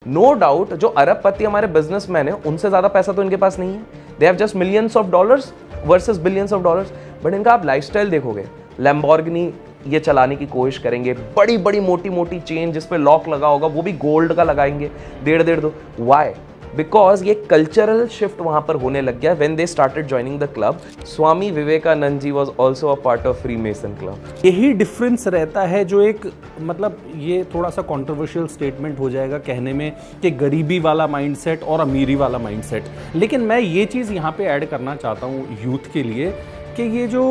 No doubt जो अरबपति हमारे बिजनेसमैन है उनसे ज्यादा पैसा तो इनके पास नहीं है, they have just millions of dollars versus billions of dollars. But इनका आप लाइफस्टाइल देखोगे, लैम्बोर्गिनी ये चलाने की कोशिश करेंगे, बड़ी बड़ी मोटी मोटी चेन जिस पे लॉक लगा होगा वो भी गोल्ड का लगाएंगे, 1.5-2। वाई? बिकॉज ये कल्चरल शिफ्ट वहां पर होने लग गया when they started joining the club. Swami Vivekananda ji was also a part of freemason club. यही डिफरेंस रहता है जो एक मतलब ये थोड़ा सा कंट्रोवर्शियल स्टेटमेंट हो जाएगा कहने में कि गरीबी वाला माइंडसेट और अमीरी वाला माइंडसेट, लेकिन मैं ये चीज़ यहाँ पे ऐड करना चाहता हूँ यूथ के लिए कि ये जो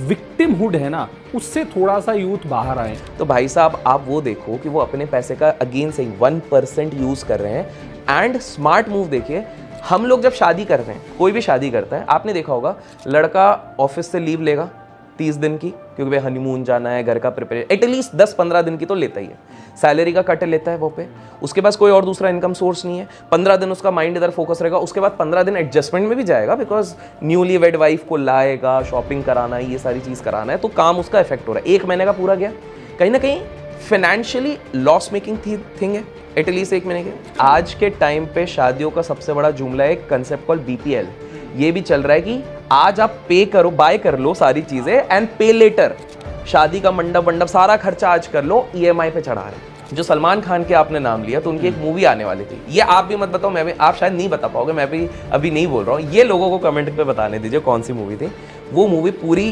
विक्टिमहुड है ना उससे थोड़ा सा यूथ बाहर आए। तो भाई साहब आप वो देखो कि वो अपने पैसे का अगेन से 1% यूज कर रहे हैं। एंड स्मार्ट मूव देखिए, हम लोग जब शादी कर रहे हैं, कोई भी शादी करता है, आपने देखा होगा लड़का ऑफिस से लीव लेगा 30 दिन की, क्योंकि भाई हनीमून जाना है, घर का प्रिपेयर, एटलीस्ट 10-15 दिन की तो लेता ही है। सैलरी का कट लेता है वो पे, उसके पास कोई और दूसरा इनकम सोर्स नहीं है। 15 दिन उसका माइंड इधर फोकस रहेगा, उसके बाद 15 दिन एडजस्टमेंट में भी जाएगा, बिकॉज न्यूली वेड वाइफ को लाएगा, शॉपिंग कराना है, ये सारी चीज कराना है, तो काम उसका इफेक्ट हो रहा है। 1 महीने का पूरा गया, कहीं ना कहीं फाइनेंशियली लॉस मेकिंग थिंग है एटलीस्ट 1 महीने के। आज के टाइम पे शादियों का सबसे बड़ा जुमला है एक कंसेप्ट कॉल्ड बीपीएल। ये भी चल रहा है कि आज आप पे करो, बाय कर लो सारी चीजें एंड पे लेटर, शादी का मंडप सारा खर्चा आज कर लो, ईएमआई पे चढ़ा रहे। जो सलमान खान के आपने नाम लिया तो उनकी एक मूवी आने वाली थी, ये आप भी मत बताओ, मैं भी, आप शायद नहीं बता पाओगे, मैं भी अभी नहीं बोल रहा हूँ, ये लोगों को कमेंट पे बताने दीजिए कौन सी मूवी थी। वो मूवी पूरी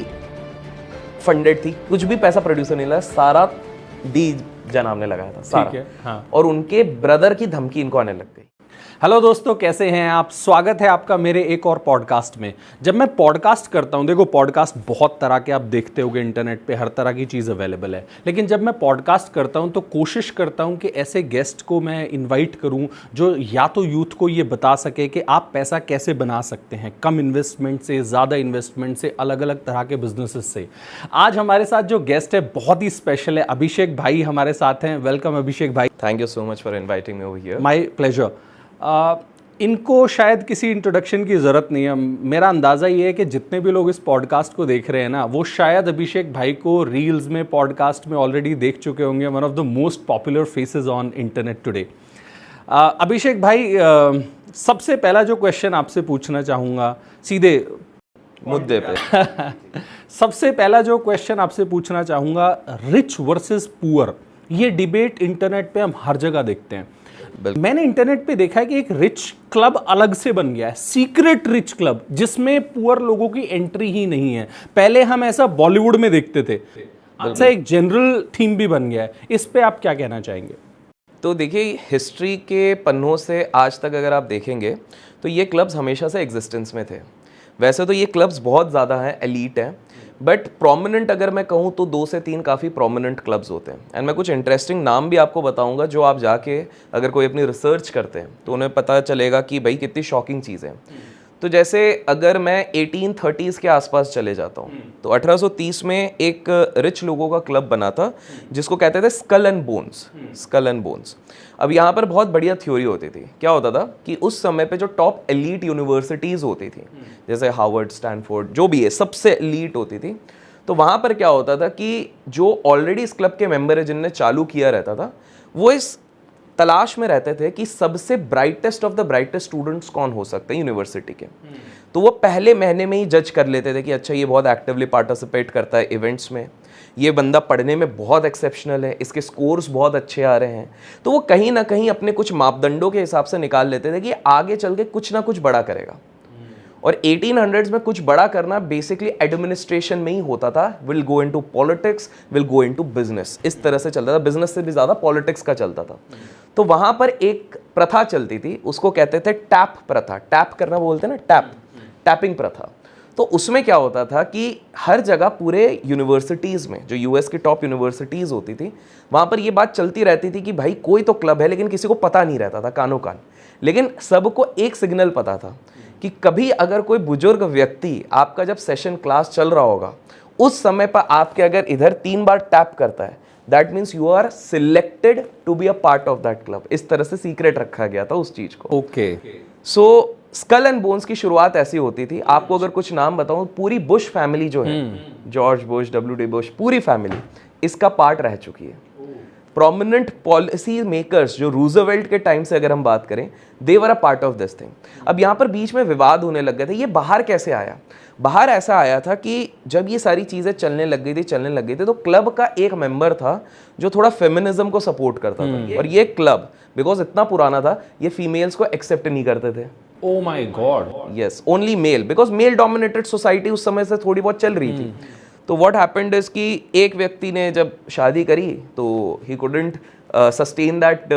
फंडेड थी, कुछ भी पैसा प्रोड्यूसर नहीं लगा, सारा डी जनाब ने लगाया था सारा। हाँ। और उनके ब्रदर की धमकी इनको आने लग गई। हेलो दोस्तों, कैसे हैं आप? स्वागत है आपका मेरे एक और पॉडकास्ट में। जब मैं पॉडकास्ट करता हूं, देखो पॉडकास्ट बहुत तरह के आप देखते होंगे इंटरनेट पे, हर तरह की चीज़ अवेलेबल है, लेकिन जब मैं पॉडकास्ट करता हूं तो कोशिश करता हूं कि ऐसे गेस्ट को मैं इनवाइट करूं जो या तो यूथ को ये बता सके कि आप पैसा कैसे बना सकते हैं, कम इन्वेस्टमेंट से, ज़्यादा इन्वेस्टमेंट से, अलग अलग तरह के बिजनेसेस से। आज हमारे साथ जो गेस्ट है बहुत ही स्पेशल है, अभिषेक भाई हमारे साथ हैं। वेलकम अभिषेक भाई। Thank you so much for inviting me over here. My pleasure. इनको शायद किसी इंट्रोडक्शन की ज़रूरत नहीं है। मेरा अंदाज़ा ये है कि जितने भी लोग इस पॉडकास्ट को देख रहे हैं ना, वो शायद अभिषेक भाई को रील्स में, पॉडकास्ट में ऑलरेडी देख चुके होंगे। One of the most popular faces on internet today. Abhishek भाई, सबसे पहला जो क्वेश्चन आपसे पूछना चाहूँगा, सीधे मुद्दे पे सबसे पहला जो क्वेश्चन आपसे पूछना चाहूँगा, रिच वर्सेस पुअर, ये डिबेट इंटरनेट पे हम हर जगह देखते हैं। मैंने इंटरनेट पे देखा है कि एक रिच क्लब अलग से बन गया है, सीक्रेट रिच क्लब, जिसमें पुअर लोगों की एंट्री ही नहीं है। पहले हम ऐसा बॉलीवुड में देखते थे, अच्छा एक जनरल थीम भी बन गया है। इस पे आप क्या कहना चाहेंगे? तो देखिए, हिस्ट्री के पन्नों से आज तक अगर आप देखेंगे तो ये क्लब्स हमेशा से एग्जिस्टेंस में थे। वैसे तो ये क्लब्स बहुत ज़्यादा हैं, एलीट हैं, बट प्रोमिनेंट अगर मैं कहूँ तो 2 से 3 काफ़ी प्रोमिनेंट क्लब्स होते हैं। एंड मैं कुछ इंटरेस्टिंग नाम भी आपको बताऊंगा जो आप जाके अगर कोई अपनी रिसर्च करते हैं तो उन्हें पता चलेगा कि भाई कितनी शॉकिंग चीज़ है। तो जैसे अगर मैं 1830s के आसपास चले जाता हूँ तो 1830 में एक रिच लोगों का क्लब बना था जिसको कहते थे skull and bones. Skull and bones. अब यहाँ पर बहुत बढ़िया थ्योरी होती थी। क्या होता था कि उस समय पे जो टॉप एलीट यूनिवर्सिटीज़ होती थी, जैसे हार्वर्ड, स्टैनफोर्ड, जो भी है सबसे एलीट होती थी, तो वहाँ पर क्या होता था कि जो ऑलरेडी इस क्लब के मेंबर है जिनने चालू किया रहता था, वो इस तलाश में रहते थे कि सबसे brightest of the brightest students कौन हो सकते हैं यूनिवर्सिटी के। तो वो पहले महीने में ही जज कर लेते थे कि अच्छा ये बहुत एक्टिवली पार्टिसिपेट करता है इवेंट्स में, ये बंदा पढ़ने में बहुत एक्सेप्शनल है, इसके स्कोर्स बहुत अच्छे आ रहे हैं। तो वो कहीं ना कहीं अपने कुछ मापदंडों के हिसाब से निकाल लेते थे कि आगे चल के कुछ ना कुछ बड़ा करेगा। और 1800s में कुछ बड़ा करना बेसिकली एडमिनिस्ट्रेशन में ही होता था। Will go into politics, will go into business, इस तरह से चलता था। बिजनेस से भी ज़्यादा पॉलिटिक्स का चलता था। तो वहाँ पर एक प्रथा चलती थी, उसको कहते थे टैप प्रथा। टैप करना बोलते हैं ना, टैपिंग प्रथा। तो उसमें क्या होता था कि हर जगह पूरे यूनिवर्सिटीज़ में, जो यूएस की टॉप यूनिवर्सिटीज़ होती थी, वहाँ पर ये बात चलती रहती थी कि भाई कोई तो क्लब है, लेकिन किसी को पता नहीं रहता था, कानो कान। लेकिन सबको एक सिग्नल पता था कि कभी अगर कोई बुजुर्ग व्यक्ति आपका जब सेशन क्लास चल रहा होगा, उस समय पर आपके अगर इधर 3 बार टैप करता है, that means you are selected to be a part of that club. इस तरह से सीक्रेट रखा गया था उस चीज को। Okay. So skull and bones की शुरुआत ऐसी होती थी। आपको अगर कुछ नाम बताऊं, पूरी बुश फैमिली जो है, जॉर्ज बुश, W.D. बुश, पूरी फैमिली इसका पार्ट रह चुकी है। प्रोमिनेंट पॉलिसी मेकर्स जो रूजवेल्ट के टाइम से अगर हम बात करें, they were a part of this thing. अब यहाँ पर बीच में विवाद होने लग गए थे, ये बाहर कैसे आया? बाहर ऐसा आया था कि जब ये सारी चीज़ें चलने लग गई थी तो क्लब का एक मेंबर था जो थोड़ा फेमिनिज्म को सपोर्ट करता था, और ये क्लब बिकॉज इतना पुराना था, ये फीमेल्स को एक्सेप्ट नहीं करते थे। Oh my God. Yes, only mail, because male dominated society उस समय से थोड़ी बहुत चल रही थी। तो व्हाट हैपेंड इज कि एक व्यक्ति ने जब शादी करी तो he couldn't sustain that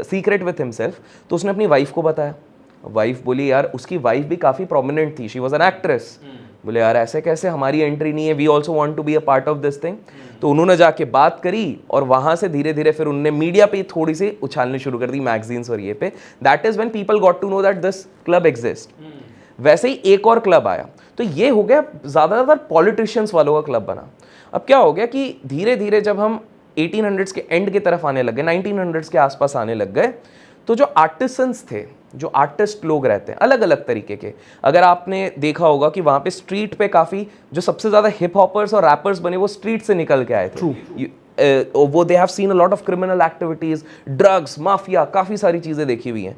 secret with himself, तो उसने अपनी वाइफ को बताया। वाइफ बोली यार, उसकी वाइफ भी काफ़ी प्रोमिनेंट थी, शी वॉज एन एक्ट्रेस। बोले यार ऐसे कैसे, हमारी एंट्री नहीं है, we also want to be a part of this thing. तो उन्होंने जाके बात करी और वहां से धीरे धीरे फिर उन्होंने मीडिया पे थोड़ी सी उछालनी शुरू कर दी, मैगजीन्स और ये पे। That is when people got to know that this club exist. वैसे ही एक और क्लब आया, तो ये हो गया ज़्यादातर पॉलिटिशियंस वालों का क्लब बना। अब क्या हो गया कि धीरे धीरे जब हम 1800s के एंड की तरफ आने लग गए, 1900s के आसपास आने लग गए, तो जो आर्टिसंस थे, जो आर्टिस्ट लोग रहते हैं अलग अलग तरीके के, अगर आपने देखा होगा कि वहाँ पे स्ट्रीट पे काफ़ी जो सबसे ज़्यादा हिप हॉपर्स और रैपर्स बने वो स्ट्रीट से निकल के आए थे। वो they have seen a lot of criminal activities, drugs, mafia, काफ़ी सारी चीज़ें देखी हुई हैं।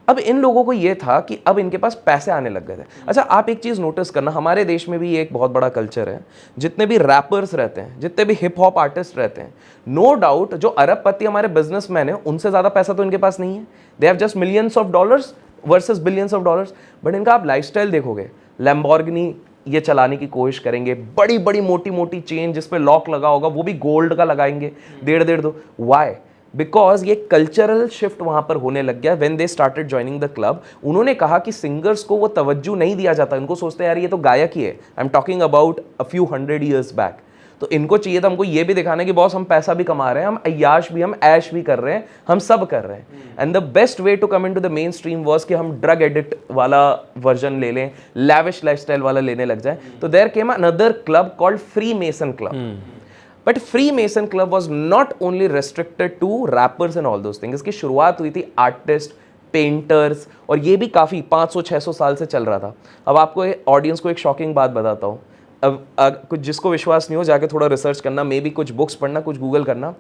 अब इन लोगों को ये था कि अब इनके पास पैसे आने लग गए थे। अच्छा, आप एक चीज़ नोटिस करना, हमारे देश में भी एक बहुत बड़ा कल्चर है, जितने भी रैपर्स रहते हैं, जितने भी हिप हॉप आर्टिस्ट रहते हैं, नो डाउट जो अरबपति हमारे बिजनेसमैन हैं उनसे ज़्यादा पैसा तो इनके पास नहीं है। They have just millions of dollars versus billions of dollars. But इनका आप लाइफस्टाइल देखोगे, लैम्बोर्गिनी ये चलाने की कोशिश करेंगे, बड़ी बड़ी मोटी मोटी चेन जिस पे लॉक लगा होगा वो भी गोल्ड का लगाएंगे, 1.5-2। वाई? बिकॉज ये कल्चरल शिफ्ट वहां पर होने लग गया when they started joining the club. उन्होंने कहा कि सिंगर्स को वो तवज्जो नहीं दिया जाता, उनको सोचते हैं यार ये तो गायक ही है। I am talking about a few 100 years back. तो इनको चाहिए था हमको ये भी दिखाना कि बॉस हम पैसा भी कमा रहे हैं, हम अय्याश भी, हम ऐश भी कर रहे हैं, हम सब कर रहे हैं। And the best way to come in to the main stream was कि हम ड्रग एडिक्ट वाला वर्जन ले लें, लैविश लाइफस्टाइल वाला लेने लग जाए। तो there came another club called free mason club. But free mason club was not only restricted to rappers and all those things. इसकी शुरुआत हुई थी आर्टिस्ट, पेंटर्स, और ये भी काफ़ी 500-600 साल से चल रहा था। अब आपको ऑडियंस को एक शॉकिंग बात बताता हूँ। अब कुछ जिसको विश्वास नहीं हो जाके थोड़ा रिसर्च करना, मे बी कुछ बुक्स पढ़ना, कुछ गूगल करना।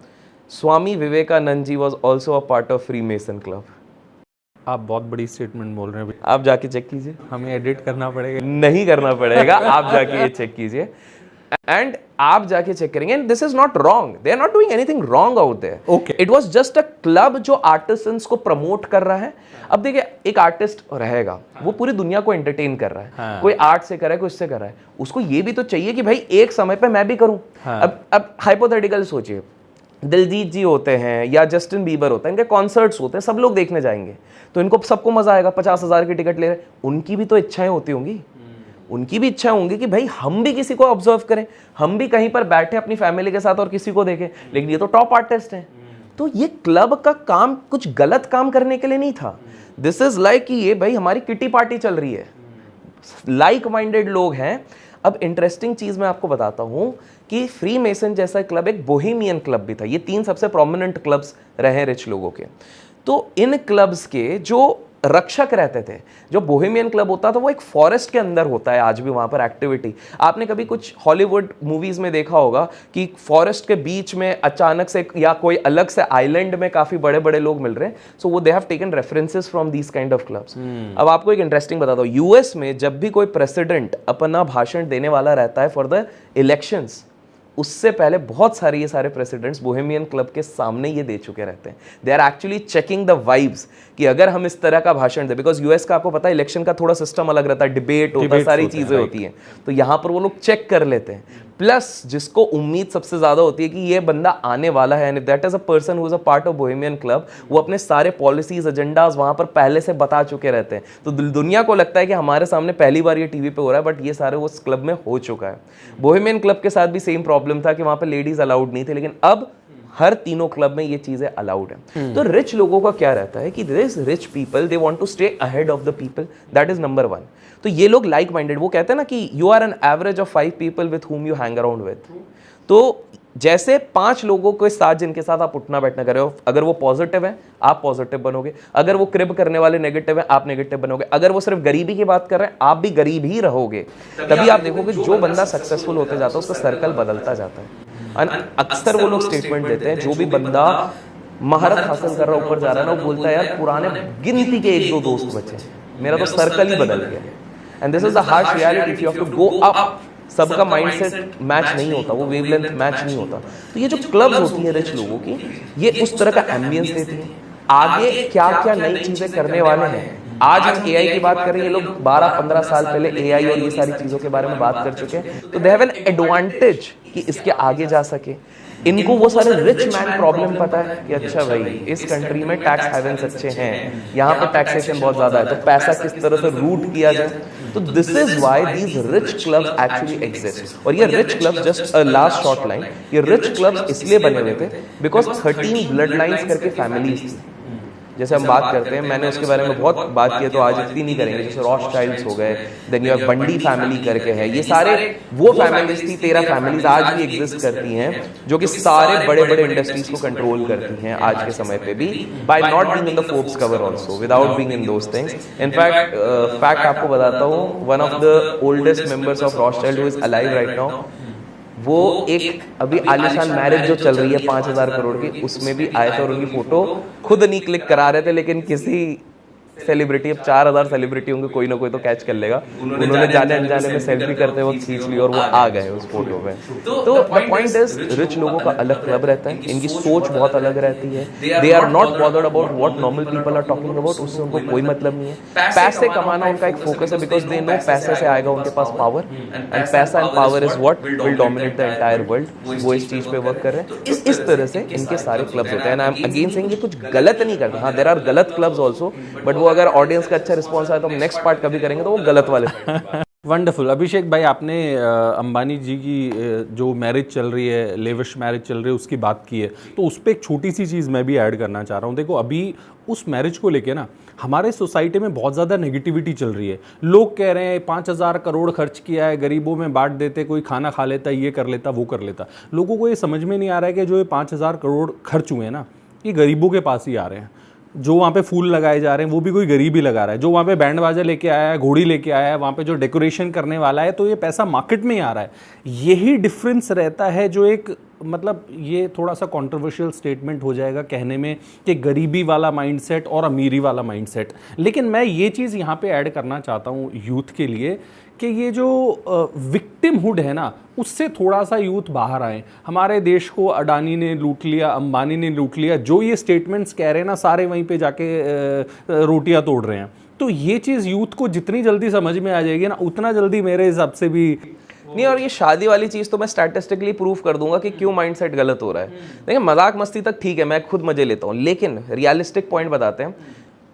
Swami Vivekananda ji was also a part of free mason club. आप बहुत बड़ी स्टेटमेंट बोल रहे हैं। आप जाके चेक कीजिए। हमें एडिट करना पड़ेगा? नहीं करना पड़ेगा, आप जाके ये चेक कीजिए एंड आप जाके चेक करेंगे। And this is not wrong, they are not doing anything wrong out there. Okay, it was just a club जो आर्टिसंस को प्रमोट कर रहा है। अब देखिए, एक आर्टिस्ट रहेगा, वो पूरी दुनिया को एंटरटेन कर रहा है। कोई आर्ट से कर रहा है, कोई इससे कर रहा है, उसको ये भी तो चाहिए कि भाई एक समय पे मैं भी करूं। अब हाइपोथेटिकल सोचिए, दिलजीत जी होते हैं या जस्टिन बीबर होता है, इनके कॉन्सर्ट्स होते हैं, सब लोग देखने जाएंगे, तो इनको सबको मजा आएगा। 50,000 की टिकट ले रहे, उनकी भी तो इच्छाएं होती होंगी, उनकी भी इच्छा होंगी कि भाई हम भी किसी को ऑब्जर्व करें, हम भी कहीं पर बैठे अपनी फैमिली के साथ और किसी को देखें। लेकिन ये तो टॉप आर्टिस्ट हैं। तो ये क्लब का काम कुछ गलत काम करने के लिए नहीं था। दिस इज लाइक कि ये भाई हमारी किटी पार्टी चल रही है, लाइक माइंडेड लोग हैं। अब इंटरेस्टिंग चीज मैं आपको बताता हूं कि फ्री मेसन जैसा क्लब एक बोहेमियन क्लब भी था। ये 3 सबसे प्रोमिनेंट क्लब्स रहे रिच लोगों के। तो इन क्लब्स के जो रक्षक रहते थे, जो बोहेमियन क्लब होता था वो एक फॉरेस्ट के अंदर होता है आज भी वहाँ पर एक्टिविटी। आपने कभी कुछ हॉलीवुड मूवीज में देखा होगा कि फॉरेस्ट के बीच में अचानक से या कोई अलग से आइलैंड में काफ़ी बड़े बड़े लोग मिल रहे हैं। सो वो they have taken references from these kind of clubs. अब आपको एक इंटरेस्टिंग बताता हूँ, यूएस में जब भी कोई प्रेसिडेंट अपना भाषण देने वाला रहता है फॉर द इलेक्शंस, उससे पहले बहुत सारे ये सारे प्रेसिडेंट्स बोहेमियन क्लब के सामने ये दे चुके रहते हैं। They are actually checking the vibes कि अगर हम इस तरह का भाषण दें, बिकॉज यूएस का आपको पता है इलेक्शन का थोड़ा सिस्टम अलग रहता है, डिबेट होता है, सारी चीजें होती हैं, तो यहाँ पर वो लोग चेक कर लेते हैं। प्लस जिसको उम्मीद सबसे ज्यादा होती है कि ये बंदा आने वाला है, and that is a person who is a part of Bohemian club, वो अपने सारे पॉलिसीज एजेंडाज वहां पर पहले से बता चुके रहते हैं। तो दुनिया को लगता है कि हमारे सामने पहली बार ये टीवी पे हो रहा है, बट ये सारे उस क्लब में हो चुका है। बोहेमियन क्लब के साथ भी सेम प्रॉब्लम था कि वहां पर लेडीज अलाउड नहीं थे, लेकिन अब हर तीनों क्लब में ये चीजें अलाउड है। तो रिच लोगों का क्या रहता है कि this rich people they want to stay ahead of the people, that is number 1। तो ये लोग लाइक माइंडेड, वो कहते हैं ना कि you are an average of 5 people with whom you hang around with. तो जैसे 5 लोगों के साथ जिनके साथ आप उठना बैठना कर रहे हो, अगर वो पॉजिटिव है आप पॉजिटिव बनोगे, अगर वो क्रिब करने वाले नेगेटिव है आप नेगेटिव बनोगे, अगर वो सिर्फ गरीबी की बात कर रहे हैं आप भी गरीब ही रहोगे। तभी आप देखोगे जो बंदा सक्सेसफुल होते जाता है उसका सर्कल बदलता जाता है। अक्सर वो लोग स्टेटमेंट देते हैं, जो भी बंदा महारत हासिल कर रहा है, ऊपर जा रहा है ना, वो बोलता है यार पुराने गिनती के 1-2 दोस्त बचे, मेरा तो सर्कल ही बदल गया। And this is the harsh reality, if you have to go up, सबका माइंडसेट मैच नहीं होता, वो वेवलेंथ मैच नहीं होता। तो ये जो क्लब्स होती है रिच लोगों की, ये उस तरह का एम्बियंस देती है। आगे क्या क्या नई चीजें करने वाले हैं, आज हम एआई की बात कर रहे हैं, ये लोग 12-15 साल पहले एआई और ये सारी चीजों के बारे में बात कर चुके हैं, तो दे हैव एन एडवांटेज कि इसके आगे जा सके। इनको वो सारे रिच मैन प्रॉब्लम पता है कि अच्छा भाई इस कंट्री में टैक्स हेवन्स अच्छे हैं, यहाँ पे टैक्सेशन बहुत ज्यादा है, तो पैसा किस तरह से रूट किया जाए। तो this is why these rich clubs actually exist. और ये rich clubs, just a last short line, ये रिच क्लब्स इसलिए बने हुए थे बिकॉज 13 ब्लड लाइन्स करके फैमिलीज थी। जैसे हम बात करते हैं, मैंने उसके बारे में बहुत बात की है तो आज इतनी नहीं करेंगे, जैसे रॉथस्चाइल्ड्स हो गए, then you have Bundy family करके है, ये सारे वो फैमिलीज थी, 13 फैमिलीज आज भी एग्जिस्ट करती हैं, जो कि सारे बड़े बड़े इंडस्ट्रीज को कंट्रोल करती हैं आज के समय पे भी, by not being in the Forbes cover also, without being in those things. In fact fact आपको बताता हूँ, one of the oldest members of Rothschild who is alive right now, वो एक अभी आलिशान मैरिज जो चल रही है 5,000 करोड़ की, उसमें भी आए थे और उनकी फोटो खुद नहीं क्लिक करा रहे थे, लेकिन किसी सेलिब्रिटी, अब 4,000 सेलिब्रिटी होंगे, कोई ना कोई तो कैच कर लेगा, उन्होंने जाने अनजाने में सेल्फी करते वक्त खींच ली और वो आ गए उस फोटो में। तो द पॉइंट इज, रिच लोगों का अलग क्लब रहता है, इनकी सोच बहुत अलग रहती है, they are not bothered about what normal people are talking about, उससे उनको कोई मतलब नहीं है। पैसे कमाना उनका एक फोकस है, बिकॉज दे नो पैसे से आएगा उनके पास पावर, एंड पैसा and power is what will dominate the entire world. वो इस चीज पे वर्क कर रहे हैं, तो इस तरह से इनके सारे क्लब्स होते हैं। And I am again saying, ये कुछ गलत नहीं करते, हाँ देयर आर गलत क्लब्स आल्सो, बट वो अगर ऑडियंस का अच्छा रिस्पॉन्स आया तो हम नेक्स्ट पार्ट कभी करेंगे, तो वो गलत वाले। वंडरफुल। अभिषेक भाई, आपने अंबानी जी की जो मैरिज चल रही है, लेविश मैरिज चल रही है, उसकी बात की है, तो उस पर एक छोटी सी चीज़ मैं भी ऐड करना चाह रहा हूँ। देखो, अभी उस मैरिज को लेके ना हमारे सोसाइटी में बहुत ज़्यादा नेगेटिविटी चल रही है। लोग कह रहे हैं 5,000 करोड़ खर्च किया है, गरीबों में बांट देते, कोई खाना खा लेता, ये कर लेता, वो कर लेता। लोगों को ये समझ में नहीं आ रहा है कि जो ये 5,000 करोड़ खर्च हुए हैं ना, ये गरीबों के पास ही आ रहे हैं। जो वहाँ पे फूल लगाए जा रहे हैं वो भी कोई गरीब ही लगा रहा है, जो वहाँ पे बैंड बाजा लेके आया है, घोड़ी लेके आया है, वहाँ पे जो डेकोरेशन करने वाला है, तो ये पैसा मार्केट में ही आ रहा है। यही डिफरेंस रहता है, जो एक मतलब ये थोड़ा सा कंट्रोवर्शियल स्टेटमेंट हो जाएगा कहने में कि गरीबी वाला माइंडसेट और अमीरी वाला माइंडसेट, लेकिन मैं ये चीज़ यहाँ पे ऐड करना चाहता हूँ यूथ के लिए कि ये जो विक्टिमहुड है ना, उससे थोड़ा सा यूथ बाहर आए। हमारे देश को अडानी ने लूट लिया, अंबानी ने लूट लिया, जो ये स्टेटमेंट्स कह रहे हैं ना, सारे वहीं पे जाके रोटियां तोड़ रहे हैं। तो ये चीज़ यूथ को जितनी जल्दी समझ में आ जाएगी ना, उतना जल्दी मेरे हिसाब से भी नहीं। और ये शादी वाली चीज़ तो मैं स्टैटिस्टिकली प्रूव कर दूंगा कि क्यों माइंडसेट गलत हो रहा है। देखिए, मजाक मस्ती तक ठीक है, मैं खुद मजे लेता हूँ, लेकिन रियलिस्टिक पॉइंट बताते हैं।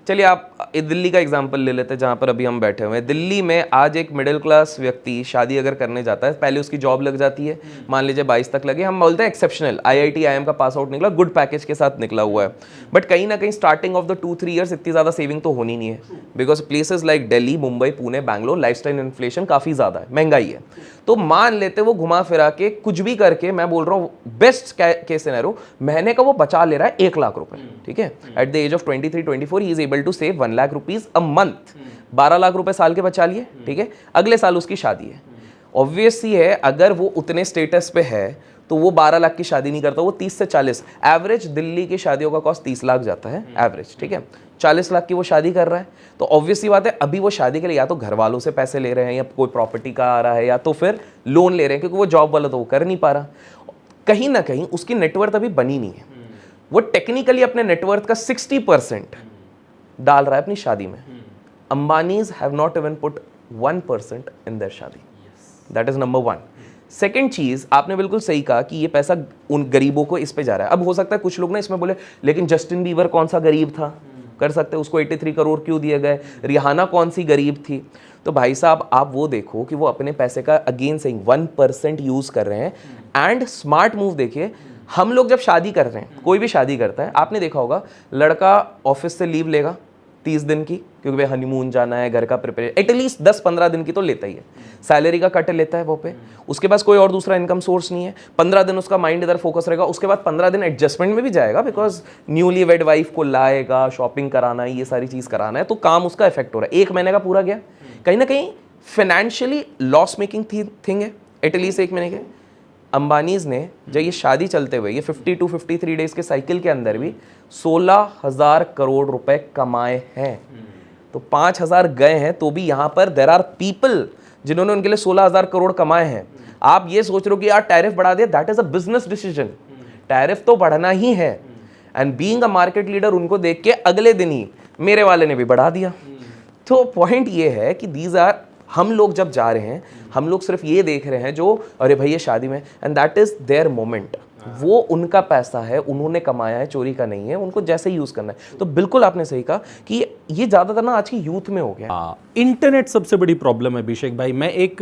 चलिए, आप दिल्ली का एग्जांपल ले लेते हैं, जहाँ पर अभी हम बैठे हुए हैं। दिल्ली में आज एक मिडिल क्लास व्यक्ति शादी अगर करने जाता है, पहले उसकी जॉब लग जाती है, मान लीजिए 22 तक लगे, हम बोलते हैं एक्सेप्शनल, IIT IIM का पास आउट निकला, गुड पैकेज के साथ निकला हुआ है, बट कहीं ना कहीं स्टार्टिंग ऑफ द 2-3 ईयर्स इतनी ज़्यादा सेविंग तो होनी नहीं है, because places like Delhi, Mumbai, Pune, Bangalore, lifestyle inflation काफ़ी ज़्यादा है, महंगाई है। तो मान लेते वो घुमा फिरा के कुछ भी करके, मैं बोल रहा हूँ बेस्ट केस सिनेरियो, महीने का वो बचा ले रहा है 1 लाख रुपए, ठीक है। At the age of 23-24 he is able to save 1 lakh rupees a month, 12 lakh रुपए साल के बचा लिए, ठीक है। अगले साल उसकी शादी है, ऑब्वियस ही है, अगर वो उतने स्टेटस पे है तो वो 12 लाख की शादी नहीं करता, वो 30 से 40, एवरेज दिल्ली की शादियों का कॉस्ट 30 लाख जाता है एवरेज, ठीक है। 40 लाख की वो शादी कर रहा है, तो ऑब्वियस सी बात है, अभी वो शादी के लिए या तो घर वालों से पैसे ले रहे हैं, या कोई प्रॉपर्टी का आ रहा है, या तो फिर लोन ले रहे हैं, क्योंकि वो जॉब वाला तो वो कर नहीं पा रहा। कहीं ना कहीं उसकी नेटवर्थ अभी बनी नहीं है, वो टेक्निकली अपने नेटवर्थ का 60% डाल रहा है अपनी शादी में। Ambanis have not even put 1% in their शादी, दैट इज नंबर 1। सेकेंड चीज, आपने बिल्कुल सही कहा कि ये पैसा उन गरीबों को इस पे जा रहा है। अब हो सकता है कुछ लोग ना इसमें बोले, लेकिन जस्टिन बीबर कौन सा गरीब था, कर सकते हैं, उसको 83 करोड़ क्यों दिए गए, रिहाना कौन सी गरीब थी। तो भाई साहब, आप वो देखो कि वो अपने पैसे का अगेन से 1% यूज कर रहे हैं। एंड स्मार्ट मूव देखिए, हम लोग जब शादी कर रहे हैं, कोई भी शादी करता है, आपने देखा होगा लड़का ऑफिस से लीव लेगा 30 दिन की, क्योंकि भाई हनीमून जाना है, घर का प्रिपेयर, एटलीस्ट 10-15 दिन की तो लेता ही है, सैलरी का कट लेता है वो पे, उसके पास कोई और दूसरा इनकम सोर्स नहीं है। 15 दिन उसका माइंड इधर फोकस रहेगा, उसके बाद 15 दिन एडजस्टमेंट में भी जाएगा, बिकॉज न्यूली वेड वाइफ को लाएगा, शॉपिंग कराना है, ये सारी चीज कराना है, तो काम उसका इफेक्ट हो रहा है। 1 महीने का पूरा गया, कहीं ना कहीं फाइनेंशियली लॉस मेकिंग थिंग है एटलीस्ट 1 महीने के। अंबानीज ने जब ये शादी चलते हुए ये 52 53 डेज के साइकिल के अंदर भी 16,000 करोड़ रुपए कमाए हैं। तो 5,000 गए हैं तो भी यहाँ पर देयर आर पीपल जिन्होंने उनके लिए 16,000 करोड़ कमाए हैं। आप ये सोच रहे हो कि यार टैरिफ बढ़ा दिया, that is a business decision. Tariff तो बढ़ना ही है and being a market leader उनको देख के अगले दिन ही मेरे वाले ने भी बढ़ा दिया। तो पॉइंट ये है कि दीज आर, हम लोग जब जा रहे हैं हम लोग सिर्फ ये देख रहे हैं जो अरे भाई ये शादी में, and that is their moment. वो उनका पैसा है, उन्होंने कमाया है, चोरी का नहीं है, उनको जैसे यूज करना है। तो बिल्कुल आपने सही कहा कि ये ज्यादातर ना आज की यूथ में हो गया। इंटरनेट सबसे बड़ी प्रॉब्लम है अभिषेक भाई। मैं एक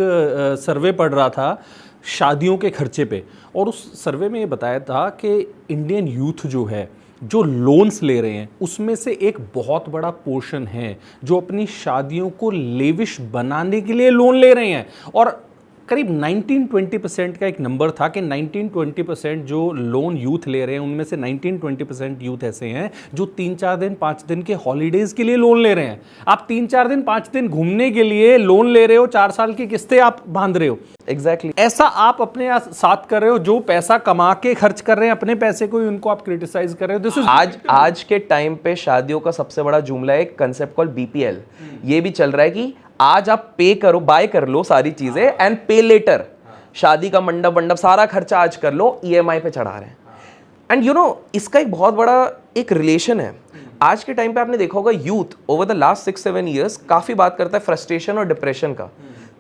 सर्वे पढ़ रहा था शादियों के खर्चे पे, और उस सर्वे में ये बताया था कि इंडियन यूथ जो है जो लोन्स ले रहे हैं उसमें से एक बहुत बड़ा पोर्शन है जो अपनी शादियों को लेविश बनाने के लिए लोन ले रहे हैं। और करीब 19-20% का एक नंबर था कि 19-20% जो लोन यूथ ले रहे हैं उनमें से 19-20% यूथ ऐसे हैं जो 3-4 दिन 5 दिन के हॉलीडेज के लिए लोन ले रहे हैं। आप 3-4 दिन 5 दिन घूमने के लिए लोन ले रहे हो, 4 साल की किस्तें आप बांध रहे हो। एग्जैक्टली ऐसा आप अपने साथ कर रहे हो, जो पैसा कमा के खर्च कर रहे हैं अपने पैसे को, उनको आप क्रिटिसाइज कर रहे हो। दिस इज आज के टाइम पे शादियों का सबसे बड़ा जुमला है एक कंसेप्ट कॉल बीपीएल। ये भी चल रहा है कि आज आप पे करो, बाय कर लो सारी चीजें एंड पे लेटर। शादी का मंडप सारा खर्चा आज कर लो, ईएमआई पे चढ़ा रहे हैं। एंड यू नो इसका एक बहुत बड़ा एक रिलेशन है। आज के टाइम पे आपने देखा होगा youth over the last 6-7 years काफी बात करता है फ्रस्ट्रेशन और डिप्रेशन का।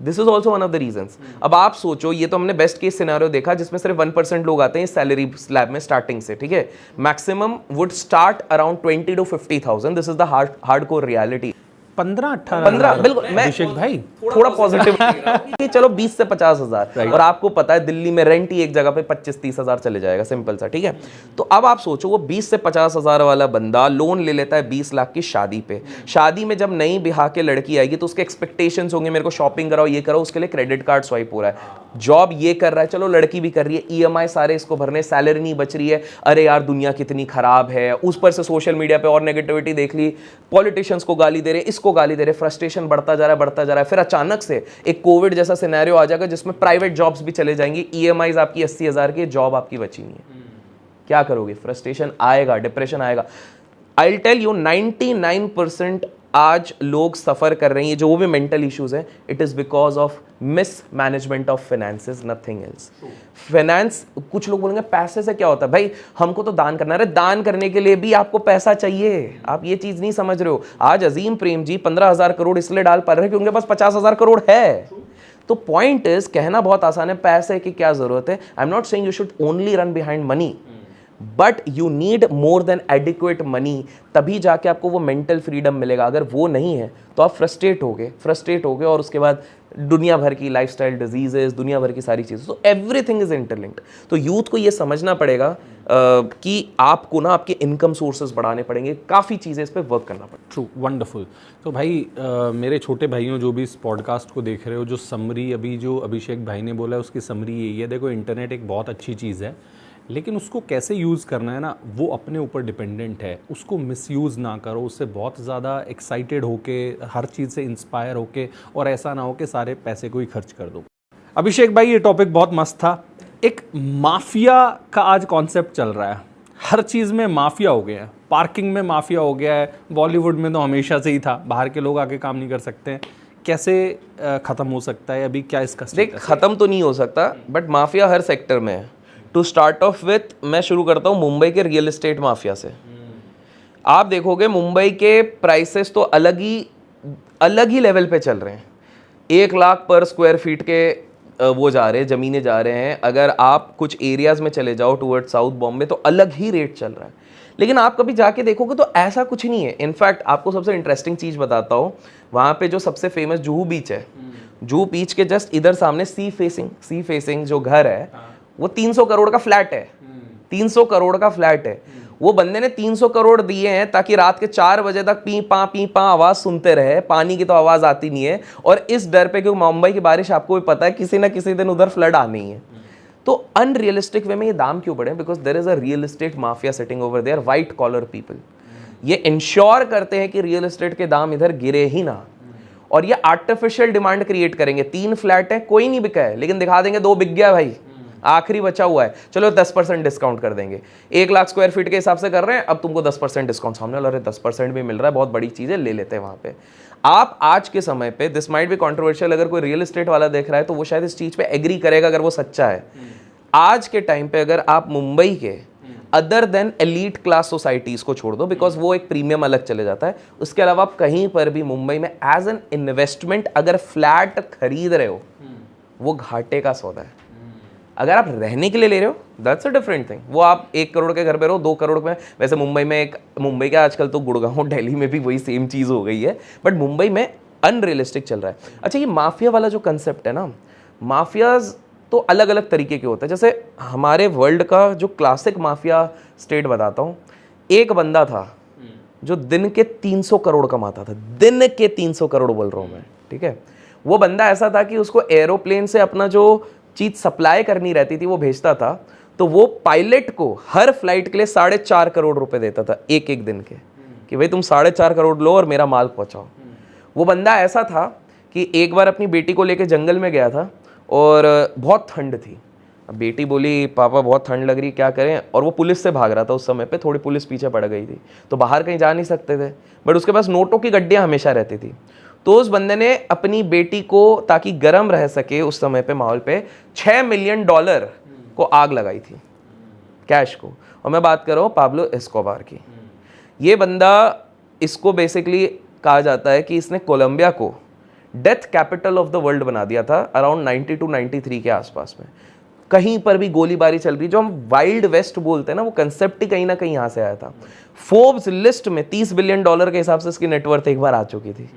This is also one of the reasons. अब आप सोचो, ये तो हमने बेस्ट केस सिनेरियो देखा जिसमें सिर्फ 1% लोग आते हैं सैलरी स्लैब में स्टार्टिंग से, ठीक है। Maximum would start around 20 to 50,000। This is the hardcore reality. 15-18 बिल्कुल। मैं अभिषेक भाई थोड़ा पॉजिटिव कि चलो 20 से 50,000 और आपको पता है दिल्ली में रेंट ही एक जगह पे 25-30 हजार चले जाएगा, सिंपल सा, ठीक है। तो अब आप सोचो वो 20 से 50,000 वाला बंदा लोन ले लेता है 20 लाख की शादी पे। शादी में जब नई बिहार के लड़की आएगी तो उसके एक्सपेक्टेशंस होंगे, मेरे को शॉपिंग कराओ, ये कराओ, उसके लिए क्रेडिट कार्ड स्वाइप हो रहा है। जॉब ये कर रहा है, चलो लड़की भी कर रही है, ईएमआई सारे इसको भरने, सैलरी नहीं बच रही है, अरे यार दुनिया कितनी खराब है। उस पर से सोशल मीडिया पे और नेगेटिविटी देख ली, पॉलिटिशियंस को गाली दे रहे, इसको गाली दे रहे, फ्रस्ट्रेशन बढ़ता जा रहा है। फिर अचानक से एक कोविड जैसा सिनेरियो आ जाएगा जिसमें प्राइवेट जॉब्स भी चले जाएंगी, ईएमआईज आपकी 80,000 की, जॉब आपकी बची नहीं है। क्या करोगे? फ्रस्ट्रेशन आएगा, डिप्रेशन आएगा। आई टेल यू 99% आज लोग सफर कर रहे हैं, जो भी मेंटल इश्यूज हैं, it is because of mismanagement of finances, nothing else. Finance, कुछ लोग बोलेंगे पैसे से क्या होता है भाई, हमको तो दान करना है। अरे दान करने के लिए भी आपको पैसा चाहिए, आप ये चीज नहीं समझ रहे हो। आज अजीम प्रेम जी 15,000 करोड़ इसलिए डाल पा रहे हैं कि उनके पास 50,000 करोड़ है। तो पॉइंट इज, कहना बहुत आसान है, पैसे की क्या जरूरत है। आई am not saying you should only run behind money, but you need more than adequate money, तभी जाके आपको वो मेंटल फ्रीडम मिलेगा। अगर वो नहीं है तो आप फ्रस्ट्रेट होगे और उसके बाद दुनिया भर की लाइफस्टाइल डिजीजेस, दुनिया भर की सारी चीज़ें। तो एवरीथिंग इज इंटरलिंक्ड। तो यूथ को ये समझना पड़ेगा कि आपको ना आपके इनकम सोर्सेज बढ़ाने पड़ेंगे, काफ़ी चीज़ें इस पर वर्क करना पड़ेगा। True, wonderful. तो भाई मेरे छोटे भाइयों जो भी इस पॉडकास्ट को देख रहे हो, जो समरी अभी जो अभिषेक भाई ने बोला है उसकी समरी यही है। देखो, इंटरनेट एक बहुत अच्छी चीज़ है, लेकिन उसको कैसे यूज़ करना है ना, वो अपने ऊपर डिपेंडेंट है। उसको मिसयूज़ ना करो, उससे बहुत ज़्यादा एक्साइटेड होके, हर चीज़ से इंस्पायर होके, और ऐसा ना हो कि सारे पैसे को ही खर्च कर दो। अभिषेक भाई, ये टॉपिक बहुत मस्त था। एक माफिया का आज कॉन्सेप्ट चल रहा है, हर चीज़ में माफिया हो गया है। पार्किंग में माफिया हो गया है, बॉलीवुड में तो हमेशा से ही था, बाहर के लोग आके काम नहीं कर सकते हैं। कैसे ख़त्म हो सकता है? अभी क्या इसका देख, ख़त्म तो नहीं हो सकता, बट माफिया हर सेक्टर में है। टू स्टार्ट ऑफ विथ, मैं शुरू करता हूँ मुंबई के रियल एस्टेट माफिया से। आप देखोगे मुंबई के प्राइसेस तो अलग ही लेवल पे चल रहे हैं। 1 लाख पर स्क्वायर फीट के वो जा रहे हैं, ज़मीनें जा रहे हैं। अगर आप कुछ एरियाज़ में चले जाओ टूवर्ड साउथ बॉम्बे तो अलग ही रेट चल रहा है। लेकिन आप कभी जाके देखोगे तो ऐसा कुछ नहीं है। इनफैक्ट आपको सबसे इंटरेस्टिंग चीज़ बताता हूँ, वहाँ पे जो सबसे फेमस जुहू बीच है, जुहू बीच के जस्ट इधर सामने सी फेसिंग जो घर है, वो 300 करोड़ का फ्लैट है। 300 करोड़ का फ्लैट है। वो बंदे ने 300 करोड़ दिए हैं ताकि रात के 4 बजे तक पी पा आवाज सुनते रहे। पानी की तो आवाज आती नहीं है, और इस डर पे क्योंकि मुंबई की बारिश आपको भी पता है किसी ना किसी दिन उधर फ्लड आनी है। तो अनरियलिस्टिक वे में ये दाम क्यों बढ़े? Because there is a real estate mafia sitting over there, white collar people. ये इंश्योर करते हैं कि रियल एस्टेट के दाम इधर गिरे ही ना, और ये आर्टिफिशियल डिमांड क्रिएट करेंगे। 3 फ्लैट है, कोई नहीं बिका है, लेकिन दिखा देंगे 2 बिक गया भाई, आखिरी बचा हुआ है, चलो 10% डिस्काउंट कर देंगे, 1 लाख स्क्वायर फीट के हिसाब से कर रहे हैं, अब तुमको 10% डिस्काउंट। सामने वाला 10% भी मिल रहा है, बहुत बड़ी चीज़ है, ले लेते हैं वहाँ पे। आप आज के समय पे, दिस माइट बी कॉन्ट्रोवर्शियल, अगर कोई रियल एस्टेट वाला देख रहा है तो वो शायद इस चीज़ पे एग्री करेगा अगर वो सच्चा है। आज के टाइम पे अगर आप मुंबई के other than elite class societies को छोड़ दो, बिकॉज वो एक प्रीमियम अलग चले जाता है, उसके अलावा आप कहीं पर भी मुंबई में एज एन इन्वेस्टमेंट अगर फ्लैट खरीद रहे हो, वो घाटे का सौदा है। अगर आप रहने के लिए ले रहे हो, दैट्स अ डिफरेंट थिंग। वो आप 1 करोड़ के घर पे रहो, 2 करोड़ में, वैसे मुंबई का आजकल तो गुड़गांव दिल्ली में भी वही सेम चीज़ हो गई है, बट मुंबई में अनरियलिस्टिक चल रहा है। अच्छा, ये माफिया वाला जो कंसेप्ट है ना, माफियाज तो अलग अलग तरीके के होते हैं। जैसे हमारे वर्ल्ड का जो क्लासिक माफिया स्टेट बताता हूँ, एक बंदा था जो दिन के 300 करोड़ कमाता था, दिन के 300 करोड़ बोल रहा हूँ मैं, ठीक है। वो बंदा ऐसा था कि उसको एरोप्लेन से अपना जो चीज़ सप्लाई करनी रहती थी वो भेजता था, तो वो पायलट को हर फ्लाइट के लिए 4.5 करोड़ रुपए देता था एक एक दिन के, कि भाई तुम 4.5 करोड़ लो और मेरा माल पहुँचाओ। वो बंदा ऐसा था कि एक बार अपनी बेटी को लेके जंगल में गया था और बहुत ठंड थी। अब बेटी बोली पापा बहुत ठंड लग रही, क्या करें, और वो पुलिस से भाग रहा था उस समय पे, थोड़ी पुलिस पीछे पड़ गई थी, तो बाहर कहीं जा नहीं सकते थे, बट उसके पास नोटों की गड्डियाँ हमेशा रहती थी। तो उस बंदे ने अपनी बेटी को, ताकि गर्म रह सके उस समय पे माहौल पे, $6 मिलियन को आग लगाई थी, कैश को। और मैं बात कर रहा हूँ पाब्लो एस्कोबार की। ये बंदा, इसको बेसिकली कहा जाता है कि इसने कोलंबिया को death capital of the world बना दिया था अराउंड 92-93 के आसपास में। कहीं पर भी गोलीबारी चल रही, जो हम वाइल्ड वेस्ट बोलते हैं ना, वो कंसेप्ट ही कहीं ना कहीं यहाँ से आया था। फोर्ब्स लिस्ट में $30 बिलियन के हिसाब से इसकी नेटवर्थ एक बार आ चुकी थी।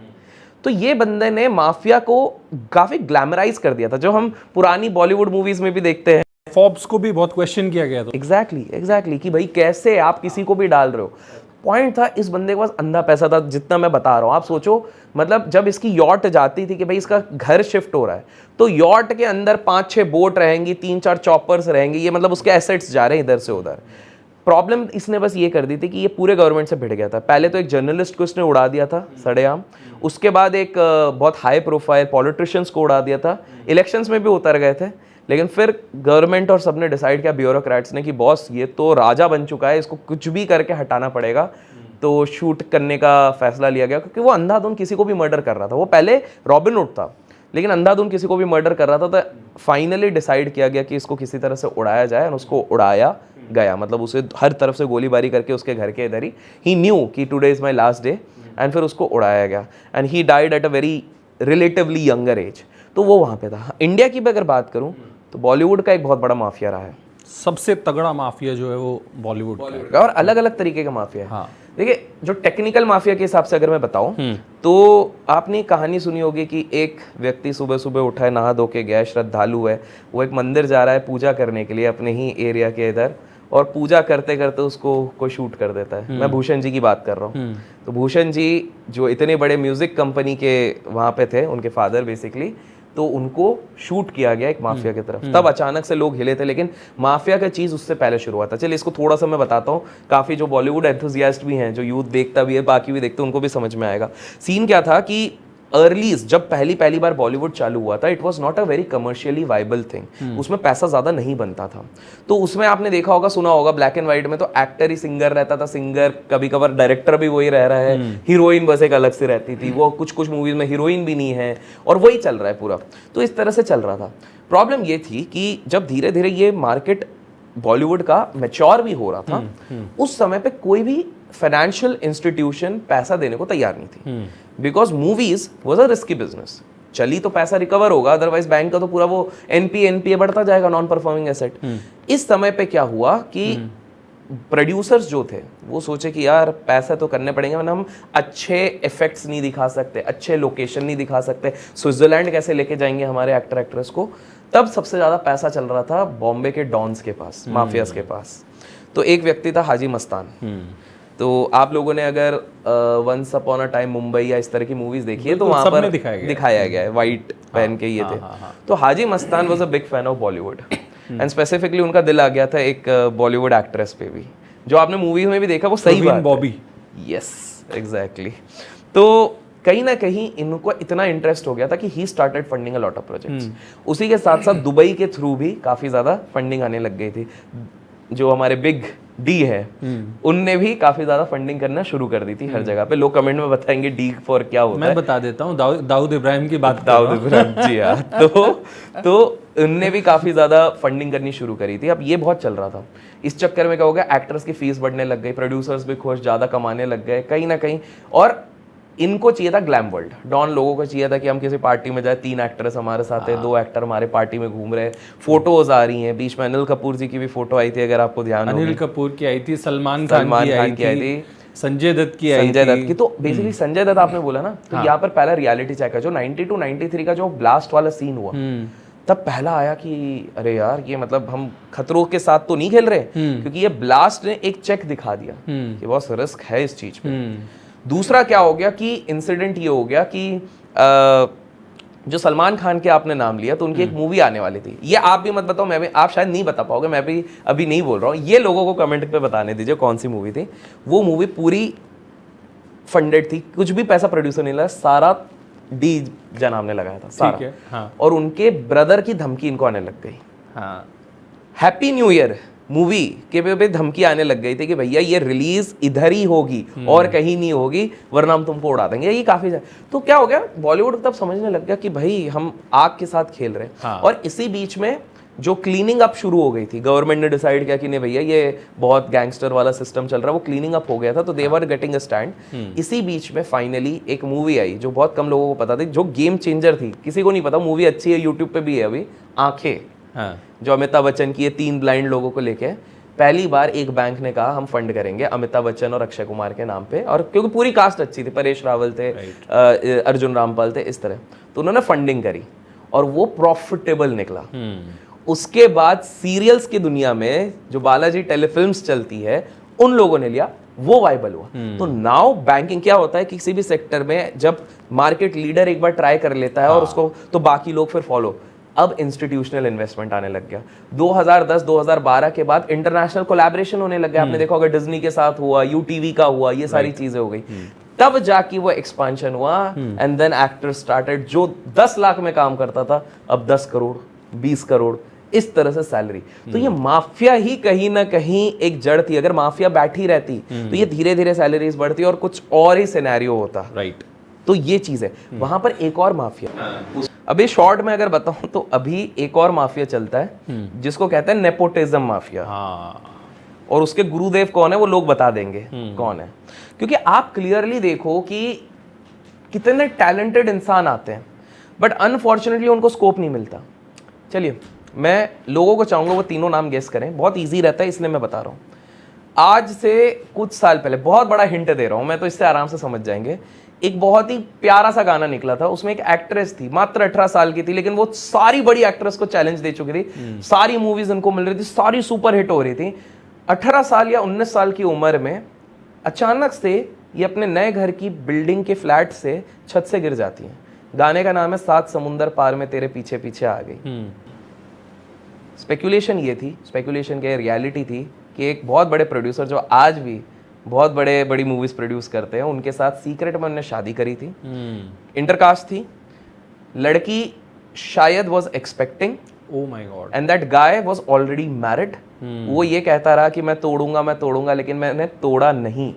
तो ये बंदे ने माफिया को काफी ग्लैमराइज कर दिया था, जो हम पुरानी बॉलीवुड मूवीज में भी देखते हैं। फोर्ब्स को भी बहुत क्वेश्चन किया गया था। एग्जैक्टली कि भाई कैसे आप किसी को भी डाल रहे हो। पॉइंट था, इस बंदे के पास अंधा पैसा था, जितना मैं बता रहा हूँ। आप सोचो, मतलब जब इसकी यॉट जाती थी कि भाई इसका घर शिफ्ट हो रहा है, तो यॉट के अंदर 5-6 बोट रहेंगी, 3-4 चॉपर्स रहेंगे, ये मतलब उसके एसेट्स जा रहे हैं इधर से उधर। प्रॉब्लम इसने बस ये कर दी थी कि ये पूरे गवर्नमेंट से भिड़ गया था। पहले तो एक जर्नलिस्ट को इसने उड़ा दिया था सड़ेआम, उसके बाद एक बहुत हाई प्रोफाइल पॉलिटिशियंस को उड़ा दिया था, इलेक्शंस में भी उतर गए थे। लेकिन फिर गवर्नमेंट और सबने डिसाइड किया, ब्यूरोक्रेट्स ने, कि बॉस ये तो राजा बन चुका है, इसको कुछ भी करके हटाना पड़ेगा। तो शूट करने का फैसला लिया गया, क्योंकि वो अंधाधुंध किसी को भी मर्डर कर रहा था। वो पहले रॉबिन हुड था, लेकिन अंधाधुंध किसी को भी मर्डर कर रहा था। तो फाइनली डिसाइड किया गया कि इसको किसी तरह से उड़ाया जाए, और उसको उड़ाया गया। मतलब उसे हर तरफ से गोलीबारी करके उसके घर के इधर ही न्यू कि today is my last day, and फिर उसको उड़ाया गया, and he died at a very relatively younger age. तो वो वहाँ पे था। इंडिया की भी अगर बात करूँ तो बॉलीवुड का एक बहुत बड़ा माफिया रहा है। सबसे तगड़ा माफिया जो है वो बॉलीवुड का, और अलग अलग तरीके का माफिया है। हाँ। देखिए, जो टेक्निकल माफिया के हिसाब से अगर मैं बताऊं, तो आपने कहानी सुनी होगी कि एक व्यक्ति सुबह सुबह उठा है, नहा धो के गया, श्रद्धालु है, वो एक मंदिर जा रहा है पूजा करने के लिए अपने ही एरिया के इधर, और पूजा करते करते उसको कोई शूट कर देता है। मैं भूषण जी की बात कर रहा हूँ। तो भूषण जी जो इतने बड़े म्यूजिक कंपनी के वहाँ पे थे, उनके फादर बेसिकली, तो उनको शूट किया गया एक माफिया की तरफ। तब अचानक से लोग हिले थे, लेकिन माफिया का चीज उससे पहले शुरू हुआ था। चलिए इसको थोड़ा सा मैं बताता हूँ, काफी जो बॉलीवुड एंथुसियास्ट भी हैं, जो यूथ देखता भी है, बाकी भी देखते हैं, उनको भी समझ में आएगा। सीन क्या था कि अर्लीज जब पहली बार बॉलीवुड चालू हुआ था, it was not a very commercially viable thing. उसमें पैसा ज्यादा नहीं बनता था। तो उसमें आपने देखा होगा, सुना होगा, ब्लैक एंड व्हाइट में तो एक्टर ही सिंगर रहता था, सिंगर कभी कभार डायरेक्टर भी वही रह रहा है, हीरोइन बस एक अलग से रहती थी। वो कुछ मूवीज में हीरोइन भी नहीं है, और वही चल रहा है पूरा। तो इस तरह से चल रहा था। प्रॉब्लम ये थी कि जब धीरे धीरे ये मार्केट बॉलीवुड का मैच्योर भी हो रहा था, उस समय पे कोई भी फाइनेंशियल इंस्टीट्यूशन पैसा देने को तैयार नहीं थी, because movies was a risky business. चली तो पैसा रिकवर होगा, अदरवाइज बैंक का तो पूरा वो एनपीए बढ़ता जाएगा, नॉन परफॉर्मिंग एसेट। इस समय पे क्या हुआ कि प्रोड्यूसर्स जो थे वो सोचे कि यार पैसा तो करने पड़ेंगे, वरना हम अच्छे इफेक्ट्स नहीं दिखा सकते, अच्छे लोकेशन नहीं दिखा सकते, स्विट्जरलैंड कैसे लेके जाएंगे हमारे एक्टर एक्ट्रेस को। तब सबसे ज़्यादा पैसा चल रहा था बॉम्बे के डॉन्स के पास, माफियाज के पास। तो एक व्यक्ति था हाजी मस्तान। तो आप लोगों ने अगर once upon a time Mumbai या इस तरह की मूवीज देखी है, तो वहाँ पर दिखाया गया है, वाइट पहन के ये थे। तो Haji Mastan was a big fan of Bollywood, and specifically उनका दिल आ गया था एक बॉलीवुड एक्ट्रेस पे भी, जो आपने मूवीज में भी देखा, वो सही बात, बॉबी। Yes, exactly. तो कहीं ना कहीं इनको इतना इंटरेस्ट हो गया था कि he started funding a lot of projects. उसी के साथ साथ दुबई के थ्रू भी काफ़ी ज़्यादा फंडिंग आने लग गई थी। जो हमारे बिग डी है उनने भी काफी ज्यादा फंडिंग करना शुरू कर दी थी हर जगह पे। लोग कमेंट में बताएंगे डी फॉर क्या होता है, मैं बता देता हूँ, दाऊद इब्राहिम की बात दाऊद इब्राहिम जी हाँ। तो उनने भी काफी ज्यादा फंडिंग करनी शुरू करी थी। अब ये बहुत चल रहा था, इस चक्कर में क्या हो गया, एक्टर्स की फीस बढ़ने लग गई, प्रोड्यूसर्स भी खुश, ज्यादा कमाने लग गए कहीं ना कहीं। और इनको चाहिए था ग्लैम वर्ल्ड, डॉन लोगों को चाहिए था कि हम किसी पार्टी में जाए, 3 एक्टर्स हमारे साथ है, 2 एक्टर हमारे पार्टी में घूम रहे हैं, फोटोज आ रही हैं। बीच में अनिल कपूर जी की भी फोटो आई थी, अगर आपको ध्यान हो। अनिल कपूर की आई थी, सलमान खान की आई थी, संजय दत्त की आई थी। तो बेसिकली संजय दत्त आपने बोला ना, तो यहाँ पर पहला रियलिटी चेक है। जो 92 93 का जो ब्लास्ट वाला सीन हुआ, तब पहला आया कि अरे यार ये मतलब हम खतरों के साथ तो नहीं खेल रहे, क्योंकि ये ब्लास्ट ने एक चेक दिखा दिया कि बहुत रिस्क है इस चीज में। दूसरा क्या हो गया कि इंसिडेंट ये हो गया कि जो सलमान खान के आपने नाम लिया, तो उनकी एक मूवी आने वाली थी। ये आप भी मत बताओ, मैं भी, आप शायद नहीं बता पाओगे, मैं भी अभी नहीं बोल रहा हूँ, ये लोगों को कमेंट पे बताने दीजिए कौन सी मूवी थी। वो मूवी पूरी फंडेड थी, कुछ भी पैसा प्रोड्यूसर नहीं लगा, सारा डी जनाब ने लगाया था सारा। ठीक है, हाँ। और उनके ब्रदर की धमकी इनको आने लग गई। हाँ। हैप्पी न्यू ईयर मूवी के पे धमकी आने लग गई थी कि भैया ये रिलीज इधर ही होगी और कहीं नहीं होगी, वरना हम तुमको उड़ा देंगे। ये काफी तो क्या हो गया, बॉलीवुड तब समझने लग गया कि भाई हम आग के साथ खेल रहे हैं। हाँ। और इसी बीच में जो क्लीनिंग अप शुरू हो गई थी, गवर्नमेंट ने डिसाइड किया कि नहीं भैया ये बहुत गैंगस्टर वाला सिस्टम चल रहा है, वो क्लीनिंग अप हो गया था, तो दे वर गेटिंग अ स्टैंड। इसी बीच में फाइनली एक मूवी आई जो बहुत कम लोगों को पता थी, जो गेम चेंजर थी, किसी को नहीं पता। मूवी अच्छी है, यूट्यूब पे भी है अभी, आंखें। हाँ। जो अमिताभ बच्चन की है, 3 ब्लाइंड लोगों को लेके पहली बार एक बैंक ने कहा हम फंड करेंगे अमिताभ बच्चन और अक्षय कुमार के नाम पे, और क्योंकि पूरी कास्ट अच्छी थी, परेश रावल थे, अर्जुन रामपाल थे, इस तरह, तो उन्होंने फंडिंग करी और वो प्रॉफिटेबल निकला। उसके बाद सीरियल्स की दुनिया में जो बालाजी टेलीफिल्म्स चलती है, उन लोगों ने लिया, वो वाइबल हुआ। तो नाउ बैंकिंग क्या होता है, किसी भी सेक्टर में जब मार्केट लीडर एक बार ट्राई कर लेता है और उसको, तो बाकी लोग फिर फॉलो। अब इंस्टीट्यूशनल इन्वेस्टमेंट आने लग गया। 2010-2012 के बाद इंटरनेशनल कोलैबोरेशन होने लग गया। आपने देखा होगा डिज्नी के साथ हुआ, यूटीवी का हुआ, ये सारी चीजें हो गई। तब जाके वो एक्सपेंशन हुआ एंड देन एक्टर स्टार्टेड। जो 10 लाख में काम करता था, अब 10 करोड़, 20 करोड़, इस तरह से सैलरी। तो ये माफिया ही कहीं ना कहीं एक जड़ थी। अगर माफिया बैठी रहती तो ये धीरे धीरे सैलरीज बढ़ती और कुछ और ही सिनेरियो होता। राइट। तो ये चीज है। वहां पर एक और माफिया, अभी शॉर्ट में अगर बताऊं तो अभी एक और माफिया चलता है जिसको कहते हैं नेपोटिज्म माफिया। और उसके गुरुदेव कौन है वो लोग बता देंगे कौन है, क्योंकि आप क्लियरली देखो कि कितने टैलेंटेड इंसान आते हैं बट अनफॉर्चुनेटली उनको स्कोप नहीं मिलता। चलिए मैं लोगों को चाहूंगा वो तीनों नाम गेस करें, बहुत इजी रहता है इसलिए मैं बता रहा हूं। आज से कुछ साल पहले, बहुत बड़ा हिंट दे रहा हूं मैं, तो इससे आराम से समझ जाएंगे। एक बहुत ही प्यारा सा गाना निकला था, उसमें एक एक्ट्रेस थी, मात्र 18 साल की थी, लेकिन वो सारी बड़ी एक्ट्रेस को चैलेंज दे चुकी थी। सारी मूवीज उनको मिल रही थी, सारी सुपर हिट हो रही थी। 18 साल या 19 साल की उम्र में अचानक से ये अपने नए घर की बिल्डिंग के फ्लैट से छत से गिर जाती है। गाने का नाम है 7 समुंदर पार में तेरे पीछे पीछे आ गई। स्पेकुलेशन ये थी, स्पेकुलेशन के रियलिटी थी कि एक बहुत बड़े प्रोड्यूसर जो आज भी बहुत बड़ी मूवीज प्रोड्यूस करते हैं, उनके साथ सीक्रेट में उन्होंने शादी करी थी। इंटरकास्ट थी, लड़की शायद was expecting, oh my God, and that guy was already married. वो ये कहता रहा कि मैं तोड़ूंगा, लेकिन मैंने तोड़ा नहीं।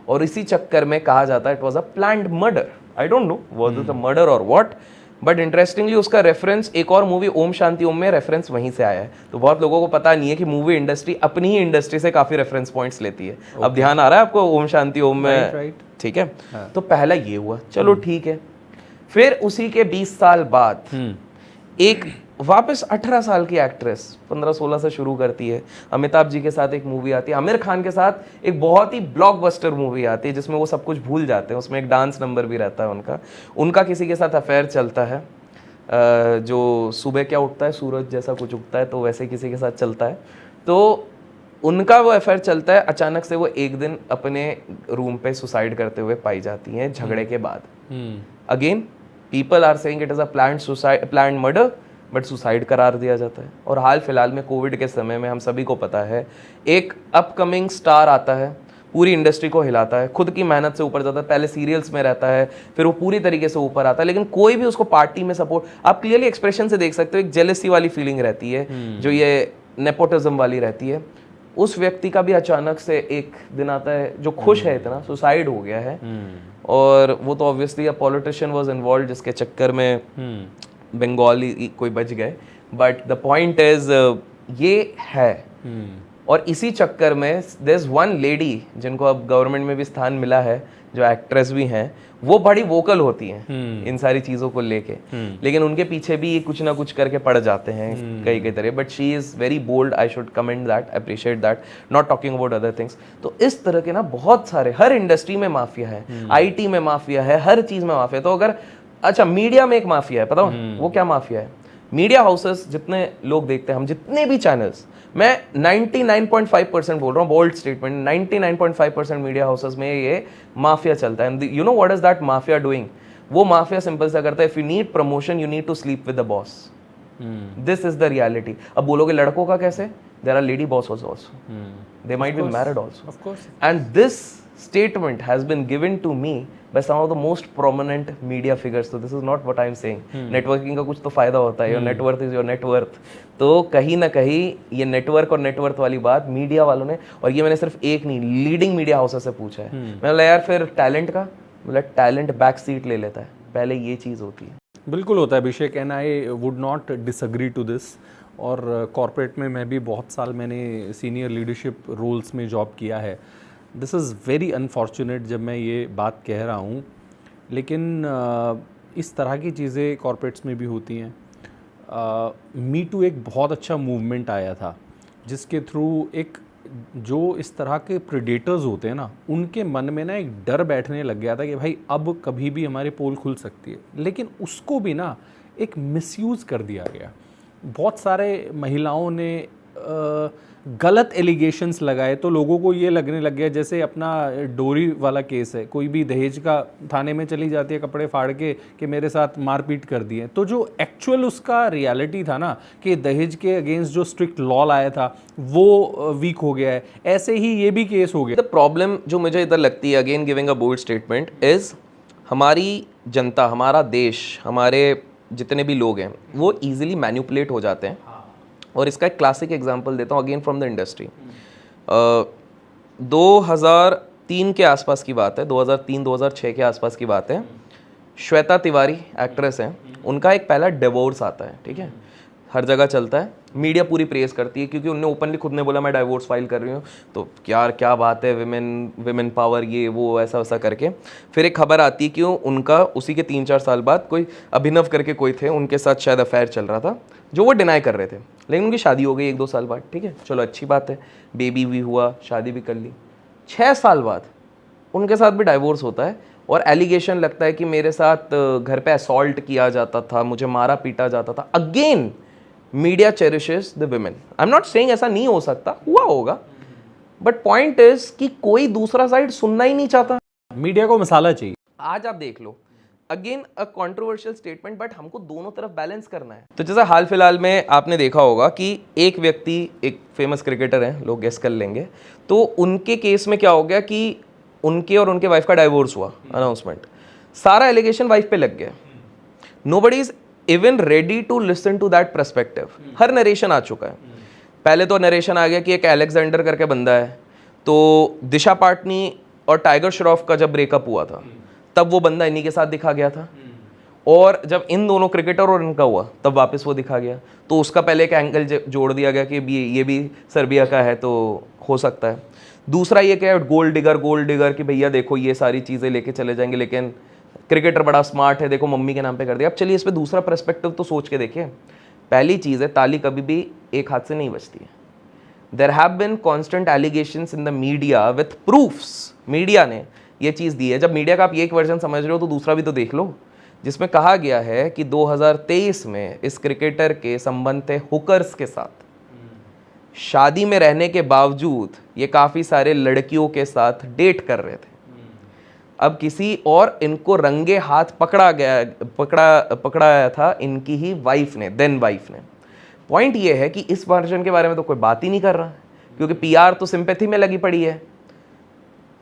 और इसी चक्कर में कहा जाता है it was a planned murder. I don't know was it a murder और व्हाट, बट इंटरेस्टिंगली उसका रेफरेंस एक और मूवी ओम शांति ओम में रेफरेंस वहीं से आया है। तो बहुत लोगों को पता नहीं है कि मूवी इंडस्ट्री अपनी ही इंडस्ट्री से काफी रेफरेंस पॉइंट्स लेती है। अब ध्यान आ रहा है आपको ओम शांति ओम में? ठीक है। तो पहला ये हुआ, चलो ठीक है। फिर उसी के 20 साल बाद एक वापस 18 साल की एक्ट्रेस 15-16 से शुरू करती है, अमिताभ जी के साथ एक मूवी आती है, आमिर खान के साथ एक बहुत ही ब्लॉकबस्टर मूवी आती है जिसमें वो सब कुछ भूल जाते हैं। उसमें एक डांस नंबर भी रहता है उनका किसी के साथ अफेयर चलता है। जो सुबह क्या उठता है, सूरज जैसा कुछ उगता है, तो वैसे किसी के साथ चलता है। तो उनका वो अफेयर चलता है। अचानक से वो एक दिन अपने रूम पे सुसाइड करते हुए पाई जाती हैं झगड़े के बाद। Again people are saying it is a planned murder, but suicide करार दिया जाता है। और हाल फिलहाल में कोविड के समय में हम सभी को पता है एक अपकमिंग स्टार आता है, पूरी इंडस्ट्री को हिलाता है, खुद की मेहनत से ऊपर जाता है, पहले सीरियल्स में रहता है, फिर वो पूरी तरीके से ऊपर आता है, लेकिन कोई भी उसको पार्टी में सपोर्ट, आप क्लियरली एक्सप्रेशन से देख सकते हो, एक जेलसी वाली फीलिंग रहती है, जो ये नेपोटिज्म वाली रहती है। उस व्यक्ति का भी अचानक से एक दिन आता है जो खुश है इतना, सुसाइड हो गया है, और वो तो obviously a politician was involve, जिसके चक्कर में बंगाली कोई बच गए, बट द पॉइंट इज ये है। और इसी चक्कर में देयर इज वन लेडी जिनको अब गवर्नमेंट में भी स्थान मिला है, जो एक्ट्रेस भी हैं, वो बड़ी वोकल होती हैं इन सारी चीज़ों को लेके, लेकिन उनके पीछे भी कुछ ना कुछ करके पड़ जाते हैं कई कई तरह, but she is very bold, I should comment that, appreciate that, not talking about other things. तो इस तरह के ना बहुत सारे, हर इंडस्ट्री में माफिया है, आईटी में माफिया है, हर चीज़ में माफिया है। तो अगर अच्छा मीडिया में एक माफिया है, पता वो क्या माफिया है? मीडिया हाउसेस जितने लोग देखते हैं, हम जितने भी चैनल्स, मैं 99.5% बोल रहा हूँ, बोल्ड स्टेटमेंट, 99.5% मीडिया हाउसेस में ये माफिया चलता है। You know what is that mafia doing? वो माफिया सिंपल सा करता है, if you need promotion you need to sleep with the boss, this is the reality. अब बोलोगे लड़कों का कैसे? There are lady bosses also, they might be married also, of course, and this statement has been given to me by some of the most prominent media figures. So this is not what I am saying. Networking का कुछ तो फायदा होता है, your net worth is your net worth. तो कहीं ना कहीं ये नेटवर्क और नेटवर्थ वाली बात मीडिया वालों ने, और ये मैंने सिर्फ एक नहीं, लीडिंग मीडिया हाउसेस से पूछा है। मैंने बोला यार फिर टैलेंट का, बोला टैलेंट बैक सीट ले लेता है, पहले ये चीज़ होती है। बिल्कुल होता है Abhishek, and I would not disagree to this. और कॉर्पोरेट में मैं भी बहुत साल मैंने सीनियर लीडरशिप रोल्स में जॉब किया है। दिस इज़ वेरी अनफॉर्चुनेट जब मैं ये बात कह रहा हूँ, लेकिन इस तरह की चीज़ें कॉर्पोरेट्स में भी होती हैं। मी टू एक बहुत अच्छा मूवमेंट आया था, जिसके थ्रू एक जो इस तरह के प्रेडेटर्स होते हैं ना, उनके मन में ना एक डर बैठने लग गया था कि भाई अब कभी भी हमारी पोल खुल सकती है, लेकिन उसको भी ना एक मिसयूज़ कर दिया गया। बहुत सारे महिलाओं ने गलत एलिगेशंस लगाए, तो लोगों को ये लगने लग गया जैसे अपना डोरी वाला केस है, कोई भी दहेज का थाने में चली जाती है कपड़े फाड़ के कि मेरे साथ मारपीट कर दिए। तो जो एक्चुअल उसका रियलिटी था ना कि दहेज के अगेंस्ट जो स्ट्रिक्ट लॉ लाया था वो वीक हो गया है, ऐसे ही ये भी केस हो गया। द प्रॉब्लम जो मुझे इधर लगती है, again giving a bold statement, is हमारी जनता, हमारा देश, हमारे जितने भी लोग हैं वो ईजिली मैनिपुलेट हो जाते हैं। और इसका एक क्लासिक एग्जांपल देता हूँ, अगेन फ्रॉम द इंडस्ट्री। 2003 के आसपास की बात है, 2003-2006 के आसपास की बात है। श्वेता तिवारी एक्ट्रेस हैं, उनका एक पहला डिवोर्स आता है, ठीक है, हर जगह चलता है, मीडिया पूरी प्रेस करती है, क्योंकि उन्होंने ओपनली खुद ने बोला मैं डाइवोर्स फाइल कर रही हूँ, तो यार क्या बात है, विमेन पावर, ये वो ऐसा वैसा करके। फिर एक खबर आती है कि उनका उसी के 3-4 साल बाद कोई अभिनव करके कोई थे, उनके साथ शायद अफेयर चल रहा था, जो वो डिनाई कर रहे थे, लेकिन उनकी शादी हो गई 1-2 साल बाद, ठीक है, चलो अच्छी बात है, बेबी भी हुआ, शादी भी कर ली। 6 साल बाद उनके साथ भी डाइवोर्स होता है, और एलिगेशन लगता है कि मेरे साथ घर पे असॉल्ट किया जाता था, मुझे मारा पीटा जाता था। Again media cherishes the women. I am not saying ऐसा नहीं हो सकता, हुआ होगा, बट पॉइंट इज कि कोई दूसरा साइड सुनना ही नहीं चाहता, मीडिया को मसाला चाहिए। आज आप देख लो, again a controversial statement, but हमको दोनों तरफ बैलेंस करना है। तो जैसे हाल फिलहाल में आपने देखा होगा कि एक व्यक्ति, एक फेमस क्रिकेटर हैं, लोग गेस कर लेंगे, तो उनके केस में क्या हो गया कि उनके और उनके वाइफ का डाइवोर्स हुआ, अनाउंसमेंट, सारा एलिगेशन वाइफ पे लग गया। Nobody is even ready to listen to that perspective. हर नरेशन आ चुका है। पहले तो नरेशन आ गया कि एक अलेक्जेंडर करके बंदा है, तो दिशा पाटनी और टाइगर श्रॉफ का जब ब्रेकअप हुआ था तब वो बंदा इन्हीं के साथ दिखा गया था, और जब इन दोनों क्रिकेटर और इनका हुआ तब वापस वो दिखा गया, तो उसका पहले एक एंगल जोड़ दिया गया कि ये भी सर्बिया का है, तो हो सकता है। दूसरा ये क्या है, गोल्ड डिगर कि भैया देखो ये सारी चीज़ें लेके चले जाएंगे, लेकिन क्रिकेटर बड़ा स्मार्ट है, देखो मम्मी के नाम पे कर दिया। अब चलिए इस पे दूसरा पर्सपेक्टिव तो सोच के देखिए। पहली चीज़ है, ताली कभी भी एक हाथ से नहीं बजती है। There have been constant allegations in the media with proofs. Media ने ये चीज़ दी है। जब मीडिया का आप एक वर्जन समझ रहे हो तो दूसरा भी तो देख लो, जिसमें कहा गया है कि 2023 में इस क्रिकेटर के संबंध थे हुकर्स के साथ। शादी में रहने के बावजूद ये काफ़ी सारे लड़कियों के साथ डेट कर रहे थे। अब किसी और इनको रंगे हाथ पकड़ाया था इनकी ही वाइफ ने, देन वाइफ ने। पॉइंट ये है कि इस वर्जन के बारे में तो कोई बात ही नहीं कर रहा, क्योंकि पीआर तो सिंपैथी में लगी पड़ी है।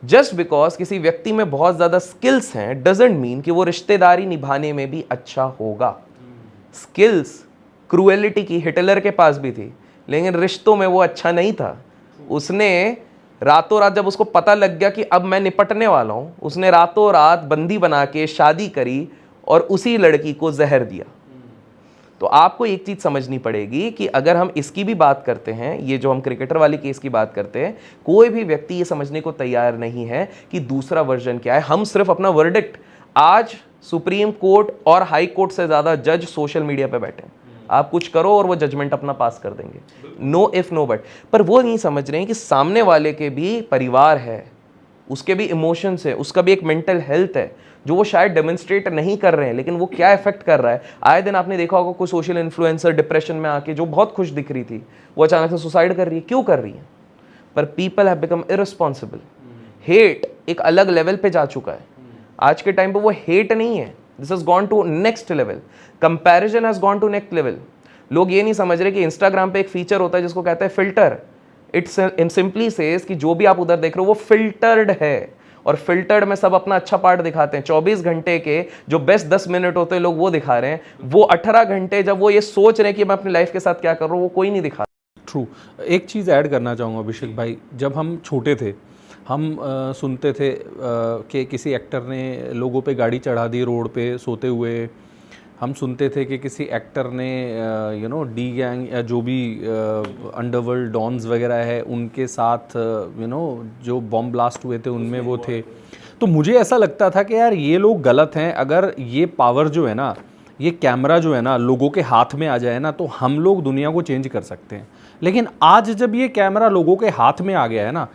जस्ट बिकॉज किसी व्यक्ति में बहुत ज़्यादा स्किल्स हैं डजेंट मीन कि वो रिश्तेदारी निभाने में भी अच्छा होगा। स्किल्स क्रूएलिटी की हिटलर के पास भी थी, लेकिन रिश्तों में वो अच्छा नहीं था। उसने रातों रात, जब उसको पता लग गया कि अब मैं निपटने वाला हूं, उसने रातों रात बंदी बना के शादी करी और उसी लड़की को जहर दिया। तो आपको एक चीज समझनी पड़ेगी कि अगर हम इसकी भी बात करते हैं, ये जो हम क्रिकेटर वाली केस की बात करते हैं, कोई भी व्यक्ति ये समझने को तैयार नहीं है कि दूसरा वर्जन क्या है। हम सिर्फ अपना वर्डिक्ट, आज सुप्रीम कोर्ट और हाई कोर्ट से ज्यादा जज सोशल मीडिया पे बैठे हैं। आप कुछ करो और वो जजमेंट अपना पास कर देंगे, नो इफ नो बट। पर वो नहीं समझ रहे हैं कि सामने वाले के भी परिवार है, उसके भी इमोशंस है, उसका भी एक मेंटल हेल्थ है जो वो शायद डेमोन्स्ट्रेट नहीं कर रहे हैं, लेकिन वो क्या इफेक्ट कर रहा है। आए दिन आपने देखा होगा कोई सोशल इन्फ्लुएंसर डिप्रेशन में आके जो बहुत खुश दिख रही थी, वो अचानक से सुसाइड कर रही है। क्यों कर रही है? पर people have become irresponsible. Hate एक अलग लेवल पे जा चुका है। आज के टाइम पे वो हेट नहीं है, this has gone to next level. Comparison has gone to next level. लोग ये नहीं समझ रहे कि इंस्टाग्राम पे एक फीचर होता है जिसको कहते हैं filter. It's in simply says कि जो भी आप उधर देख रहे हो वो फिल्टर्ड है, और फिल्टर्ड में सब अपना अच्छा पार्ट दिखाते हैं। 24 घंटे के जो बेस्ट 10 मिनट होते हैं लोग वो दिखा रहे हैं। वो 18 घंटे जब वो ये सोच रहे हैं कि मैं अपनी लाइफ के साथ क्या कर रहा हूँ, वो कोई नहीं दिखा। ट्रू। एक चीज़ ऐड करना चाहूँगा अभिषेक भाई, जब हम छोटे थे हम सुनते थे कि किसी एक्टर ने लोगों पे गाड़ी चढ़ा दी रोड पे सोते हुए। हम सुनते थे कि किसी एक्टर ने डी गैंग या जो भी अंडरवर्ल्ड डॉन्स वगैरह है उनके साथ जो बॉम्ब ब्लास्ट हुए थे उनमें वो थे। तो मुझे ऐसा लगता था कि यार ये लोग गलत हैं। अगर ये पावर जो है ना, ये कैमरा जो है ना लोगों के हाथ में आ जाए ना, तो हम लोग दुनिया को चेंज कर सकते हैं। लेकिन आज जब ये कैमरा लोगों के हाथ में आ गया है ना,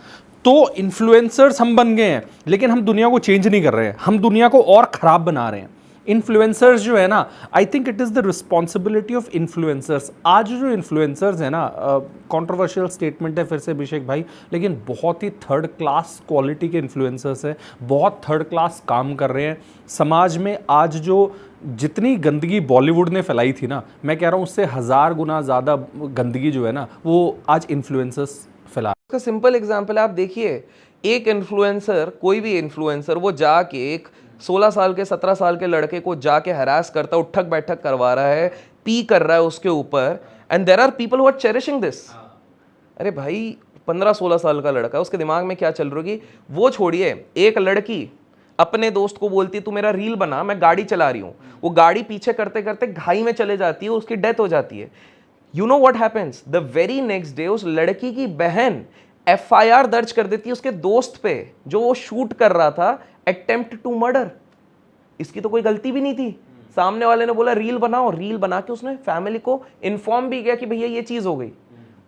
तो इन्फ्लुएंसर्स हम बन गए हैं, लेकिन हम दुनिया को चेंज नहीं कर रहे हैं, हम दुनिया को और ख़राब बना रहे हैं। इन्फ्लुएंसर्स जो है ना, I think it is the responsibility of influencers. आज जो इन्फ्लुएंसर्स है ना, कंट्रोवर्शियल स्टेटमेंट है फिर से अभिषेक भाई, लेकिन बहुत ही थर्ड क्लास क्वालिटी के इन्फ्लुएंसर्स हैं, बहुत थर्ड क्लास काम कर रहे हैं समाज में। आज जो जितनी गंदगी बॉलीवुड ने फैलाई थी ना, मैं कह रहा हूँ उससे 1000 गुना ज़्यादा गंदगी जो है ना, वो आज इन्फ्लुएंसर्स फैला। इसका सिंपल एग्जांपल आप देखिए, एक इन्फ्लुएंसर, कोई भी इन्फ्लुएंसर, वो जाके एक 16 साल के 17 साल के लड़के को जाके हरास करता, उठक बैठक करवा रहा है, पी कर रहा है उसके ऊपर, and there are people who are cherishing this. अरे भाई 15-16 साल का लड़का, उसके दिमाग में क्या चल रही होगी? वो छोड़िए, एक लड़की अपने दोस्त को बोलती है तू मेरा रील बना, मैं गाड़ी चला रही हूँ। वो गाड़ी पीछे करते करते घाई में चले जाती है, उसकी डेथ हो जाती है। You know what happens? The very next day उस लड़की की बहन FIR दर्ज कर देती है उसके दोस्त पे जो वो शूट कर रहा था, अटेम्प्ट टू मर्डर। इसकी तो कोई गलती भी नहीं थी। सामने वाले ने बोला रील बनाओ, रील बना के उसने फैमिली को इन्फॉर्म भी किया कि भैया ये चीज हो गई,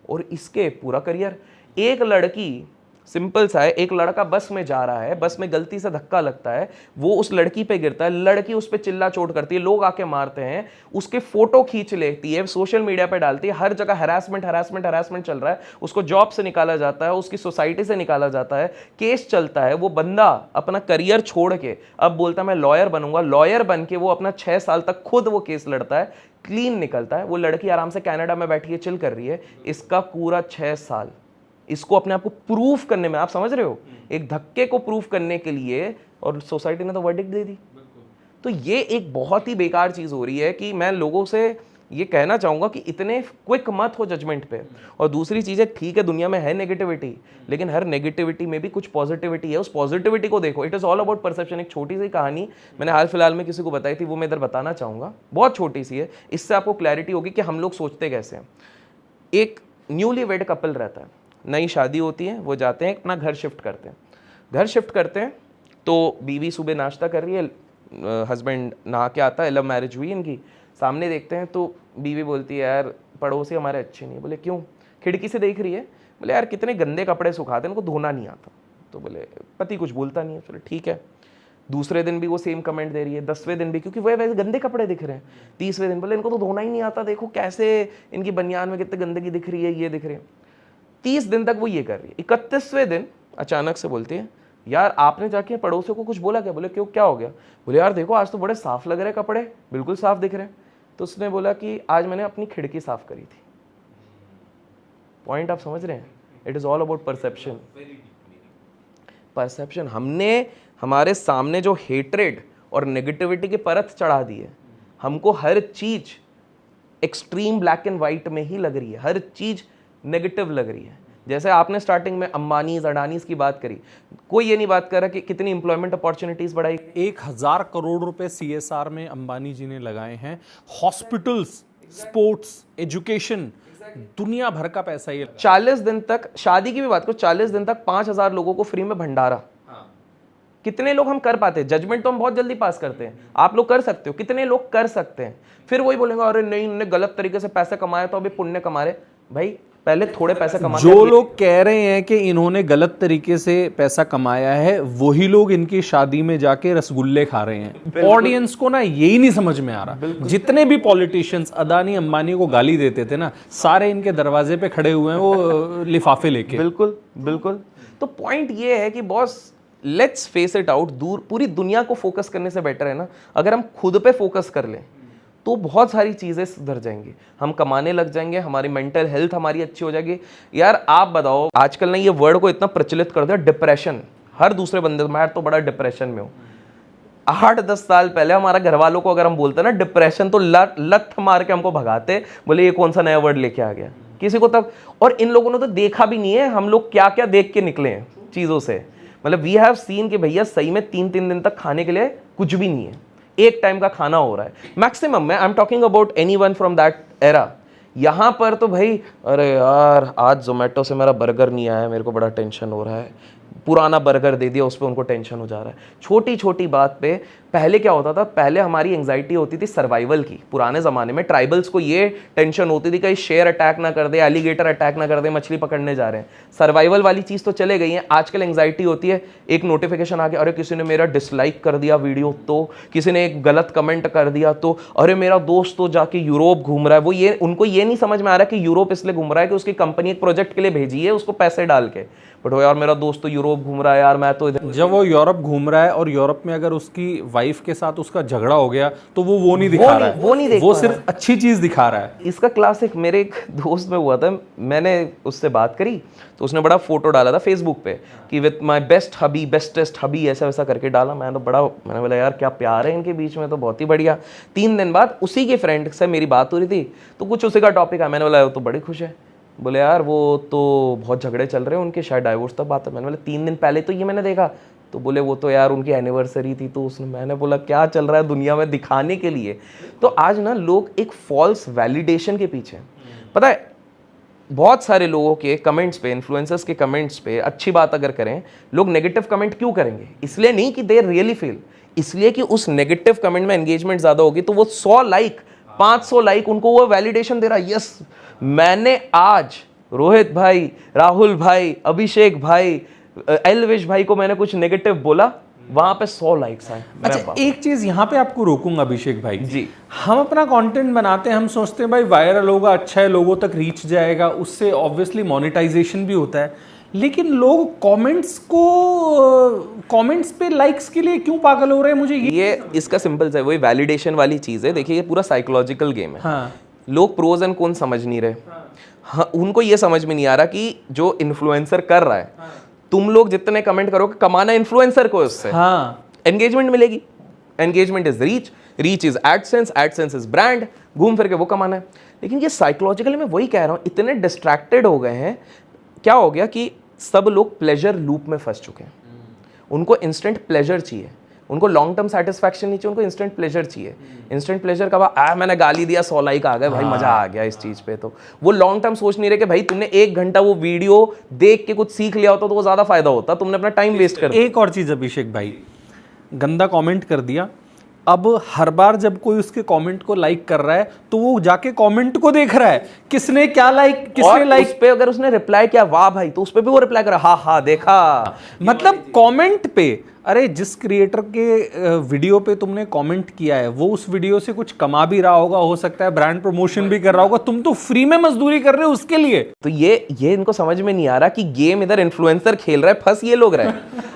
और इसके पूरा करियर। एक लड़की, सिंपल सा है, एक लड़का बस में जा रहा है, बस में गलती से धक्का लगता है, वो उस लड़की पे गिरता है, लड़की उस पे चिल्ला चोट करती है, लोग आके मारते हैं, उसके फोटो खींच लेती है, सोशल मीडिया पे डालती है, हर जगह हरासमेंट हरासमेंट हरासमेंट चल रहा है, उसको जॉब से निकाला जाता है, उसकी सोसाइटी से निकाला जाता है, केस चलता है। वो बंदा अपना करियर छोड़ के अब बोलता है मैं लॉयर बनूंगा। लॉयर बन के वो अपना 6 साल तक खुद वो केस लड़ता है, क्लीन निकलता है। वो लड़की आराम से कनाडा में बैठी है, चिल कर रही है। इसका पूरा 6 साल इसको अपने आप को प्रूफ करने में, आप समझ रहे हो, एक धक्के को प्रूफ करने के लिए, और सोसाइटी ने तो वर्डिक्ट दे दी। तो ये एक बहुत ही बेकार चीज हो रही है कि मैं लोगों से ये कहना चाहूंगा कि इतने क्विक मत हो जजमेंट पे। और दूसरी चीज है, ठीक है दुनिया में है नेगेटिविटी, लेकिन हर नेगेटिविटी में भी कुछ पॉजिटिविटी है, उस पॉजिटिविटी को देखो। It is all about perception. एक छोटी सी कहानी मैंने हाल फिलहाल में किसी को बताई थी, वो मैं इधर बताना चाहूंगा, बहुत छोटी सी है, इससे आपको क्लैरिटी होगी कि हम लोग सोचते कैसे हैं। एक न्यूली वेड कपल रहता है, नई शादी होती है, वो जाते हैं अपना घर शिफ्ट करते हैं। घर शिफ्ट करते हैं तो बीवी सुबह नाश्ता कर रही है, हस्बैंड नहा के आता है, लव मैरिज हुई इनकी। सामने देखते हैं तो बीवी बोलती है यार पड़ोसी हमारे अच्छे नहीं। बोले क्यों? खिड़की से देख रही है, बोले यार कितने गंदे कपड़े सुखाते हैं, इनको धोना नहीं आता। तो बोले पति कुछ बोलता नहीं है, चलो ठीक है। दूसरे दिन भी वो सेम कमेंट दे रही है, 10वें दिन भी, क्योंकि वह वैसे गंदे कपड़े दिख रहे हैं। 30वें दिन बोले इनको तो धोना ही नहीं आता, देखो कैसे इनकी बनियान में कितनी गंदगी दिख रही है, ये दिख रही है। 30 दिन तक वो ये कर रही है। 31वें दिन अचानक से बोलती है यार आपने जाके पड़ोसियों को कुछ बोला क्या? बोले क्यों, क्या हो गया? बोले यार देखो आज तो बड़े साफ लग रहे कपड़े, बिल्कुल साफ दिख रहे हैं। तो उसने बोला कि आज मैंने अपनी खिड़की साफ करी थी। पॉइंट आप समझ रहे हैं? It is all about perception. Perception, हमने हमारे सामने जो हेट्रेड और नेगेटिविटी की परत चढ़ा दी है, हमको हर चीज एक्सट्रीम ब्लैक एंड वाइट में ही लग रही है, हर चीज नेगेटिव लग रही है। जैसे आपने स्टार्टिंग में अंबानीज अडानीज की बात करी, कोई ये नहीं बात कर रहा कि कितनी इंप्लॉयमेंट अपॉर्चुनिटीज बढ़ाई। 1000 करोड़ रुपए CSR में अंबानी जी ने लगाए हैं। हॉस्पिटल्स, स्पोर्ट्स, एजुकेशन, दुनिया भर का पैसा ये। 40 दिन तक, शादी की भी बात करो, 40 दिन तक 5000 लोगों को फ्री में भंडारा। कितने लोग हम कर पाते हैं? जजमेंट तो हम बहुत जल्दी पास करते हैं, आप लोग कर सकते हो, कितने लोग कर सकते हैं? फिर वही बोलेंगे अरे नहीं, इन्होंने गलत तरीके से पैसे कमाए तो अभी पुण्य कमा रहे। भाई पहले थोड़े पैसे कमा, जो लोग कह रहे हैं कि इन्होंने गलत तरीके से पैसा कमाया है, वही लोग इनकी शादी में जाके रसगुल्ले खा रहे हैं। ऑडियंस को ना यही नहीं समझ में आ रहा। जितने भी पॉलिटिशियंस अदानी अंबानी को गाली देते थे ना, सारे इनके दरवाजे पे खड़े हुए हैं वो लिफाफे लेके। बिल्कुल बिल्कुल। तो पॉइंट ये है कि boss, let's face it out, दूर पूरी दुनिया को फोकस करने से बेटर है ना अगर हम खुद पे फोकस कर लें, तो बहुत सारी चीज़ें सुधर जाएंगी, हम कमाने लग जाएंगे, हमारी मेंटल हेल्थ हमारी अच्छी हो जाएगी। यार आप बताओ, आजकल ने ये वर्ड को इतना प्रचलित कर दिया, डिप्रेशन। हर दूसरे बंदे, मैं तो बड़ा डिप्रेशन में हूँ। 8-10 साल पहले हमारा घर वालों को अगर हम बोलते ना डिप्रेशन, तो लत मार के हमको भगाते, बोले ये कौन सा नया वर्ड लेके आ गया किसी को तब। और इन लोगों ने तो देखा भी नहीं है हम लोग क्या क्या देख के निकले हैं चीज़ों से। मतलब वी हैव सीन कि भैया सही में 3-3 दिन तक खाने के लिए कुछ भी नहीं है, एक टाइम का खाना हो रहा है मैक्सिमम में। I am talking about anyone from that era. यहाँ पर तो भाई अरे यार आज जोमेटो से मेरा बर्गर नहीं आया, मेरे को बड़ा टेंशन हो रहा है, पुराना बर्गर दे दिया, उस पर उनको टेंशन हो जा रहा है। छोटी छोटी बात पे पहले क्या होता था, पहले हमारी एंग्जाइटी होती थी सर्वाइवल की। पुराने ज़माने में ट्राइबल्स को ये टेंशन होती थी कहीं शेर अटैक ना कर दे, एलिगेटर अटैक ना कर दे, मछली पकड़ने जा रहे हैं। सर्वाइवल वाली चीज़ तो चले गई है। आजकल एंग्जाइटी होती है, एक नोटिफिकेशन आ गया, अरे किसी ने मेरा डिसलाइक कर दिया वीडियो, तो किसी ने एक गलत कमेंट कर दिया, तो अरे मेरा दोस्त तो जाके यूरोप घूम रहा है। वो ये, उनको ये नहीं समझ में आ रहा कि यूरोप इसलिए घूम रहा है कि उसकी कंपनी एक प्रोजेक्ट के लिए भेजी है उसको पैसे डाल के, बट वो यार मेरा दोस्त तो यूरोप घूम रहा है, यार मैं तो इधर। जब वो यूरोप घूम रहा है और यूरोप में अगर उसकी वाइफ के साथ उसका झगड़ा हो गया तो वो नहीं दिखा रहा है, वो नहीं देख, वो सिर्फ अच्छी चीज दिखा रहा है। इसका क्लासिक मेरे एक दोस्त में हुआ था, मैंने उससे बात करी तो उसने बड़ा फोटो डाला था फेसबुक पे कि with my best hubby, bestest hubby, ऐसा वैसा करके डाला। मैंने बोला यार क्या प्यार है इनके बीच में, तो बहुत ही बढ़िया। 3 दिन बाद उसी के फ्रेंड से मेरी बात हो रही थी, तो कुछ उसी का टॉपिक है। मैंने बोला तो बड़ी खुश है, बोले यार वो तो बहुत झगड़े चल रहे हैं उनके, शायद डाइवोर्स तक बात है। मैंने बोला 3 दिन पहले तो ये मैंने देखा, तो बोले वो तो यार उनकी एनिवर्सरी थी, तो उसने, मैंने बोला क्या चल रहा है दुनिया में दिखाने के लिए। तो आज ना लोग एक फॉल्स वैलिडेशन के पीछे, पता है बहुत सारे लोगों के कमेंट्स पे, इन्फ्लुएंसर्स के कमेंट्स पे अच्छी बात अगर करें, लोग नेगेटिव कमेंट क्यों करेंगे? इसलिए नहीं कि दे रियली फील, इसलिए कि उस नेगेटिव कमेंट में एंगेजमेंट ज्यादा होगी, तो वो 100 लाइक 500 लाइक उनको वो वैलिडेशन दे रहा है, यस मैंने आज रोहित भाई, राहुल भाई, अभिषेक भाई, एलविश भाई को मैंने कुछ नेगेटिव बोला, वहां पे 100 लाइक्स आए। अच्छा एक चीज यहाँ पे आपको रोकूंगा अभिषेक भाई जी, हम अपना कंटेंट बनाते हैं, हम सोचते हैं भाई वायरल होगा, अच्छा है, लोगों तक रीच जाएगा, उससे ऑब्वियसली मोनेटाइजेशन भी होता है, लेकिन लोग कमेंट्स पे लाइक्स के लिए क्यों पागल हो रहे हैं? मुझे ये इसका सिंपल है, वही वैलिडेशन वाली चीज है। देखिए ये पूरा साइकोलॉजिकल गेम है। हाँ। लोग प्रोज एंड कौन समझ नहीं रहे। हाँ, उनको ये समझ में नहीं आ रहा कि जो इन्फ्लुएंसर कर रहा है, तुम लोग जितने कमेंट करोगे, कमाना इन्फ्लुएंसर को उससे। हाँ। एंगेजमेंट मिलेगी, engagement is reach, reach is AdSense, AdSense is brand, घूम फिर के वो कमाना है। लेकिन ये साइकोलॉजिकली मैं वही कह रहा हूँ, इतने डिस्ट्रैक्टेड हो गए हैं, क्या हो गया कि सब लोग प्लेजर लूप में फंस चुके हैं। उनको इंस्टेंट प्लेजर चाहिए, उनको लॉन्ग टर्म सेटिस्फैक्शन नहीं चाहिए, उनको इंस्टेंट प्लेजर चाहिए। इंस्टेंट प्लेजर का मैंने गाली दिया 100 लाइक आ गए, भाई मजा आ गया इस चीज पे। तो वो लॉन्ग टर्म सोच नहीं रहे कि भाई तुमने 1 घंटा वो वीडियो देख के कुछ सीख लिया होता तो वो ज्यादा फायदा होता, तुमने अपना टाइम वेस्ट कर दिया। एक और चीज अभिषेक भाई, गंदा कमेंट कर दिया, अब हर बार जब कोई उसके कमेंट को लाइक कर रहा है तो वो जाके कमेंट को देख रहा है, किसने क्या लाइक, किसने लाइक। उस पे अगर उसने रिप्लाई किया वाह भाई, तो उस पे भी वो रिप्लाई कर रहा हा देखा। मतलब कमेंट पे, अरे जिस क्रिएटर के वीडियो पे तुमने कमेंट किया है वो उस वीडियो से कुछ कमा भी रहा होगा, हो सकता है ब्रांड प्रमोशन भी कर रहा होगा, तुम तो फ्री में मजदूरी कर रहे हो उसके लिए। तो ये इनको समझ में नहीं आ रहा कि गेम इधर इन्फ्लुएंसर खेल रहा है, फंस ये लोग रहे।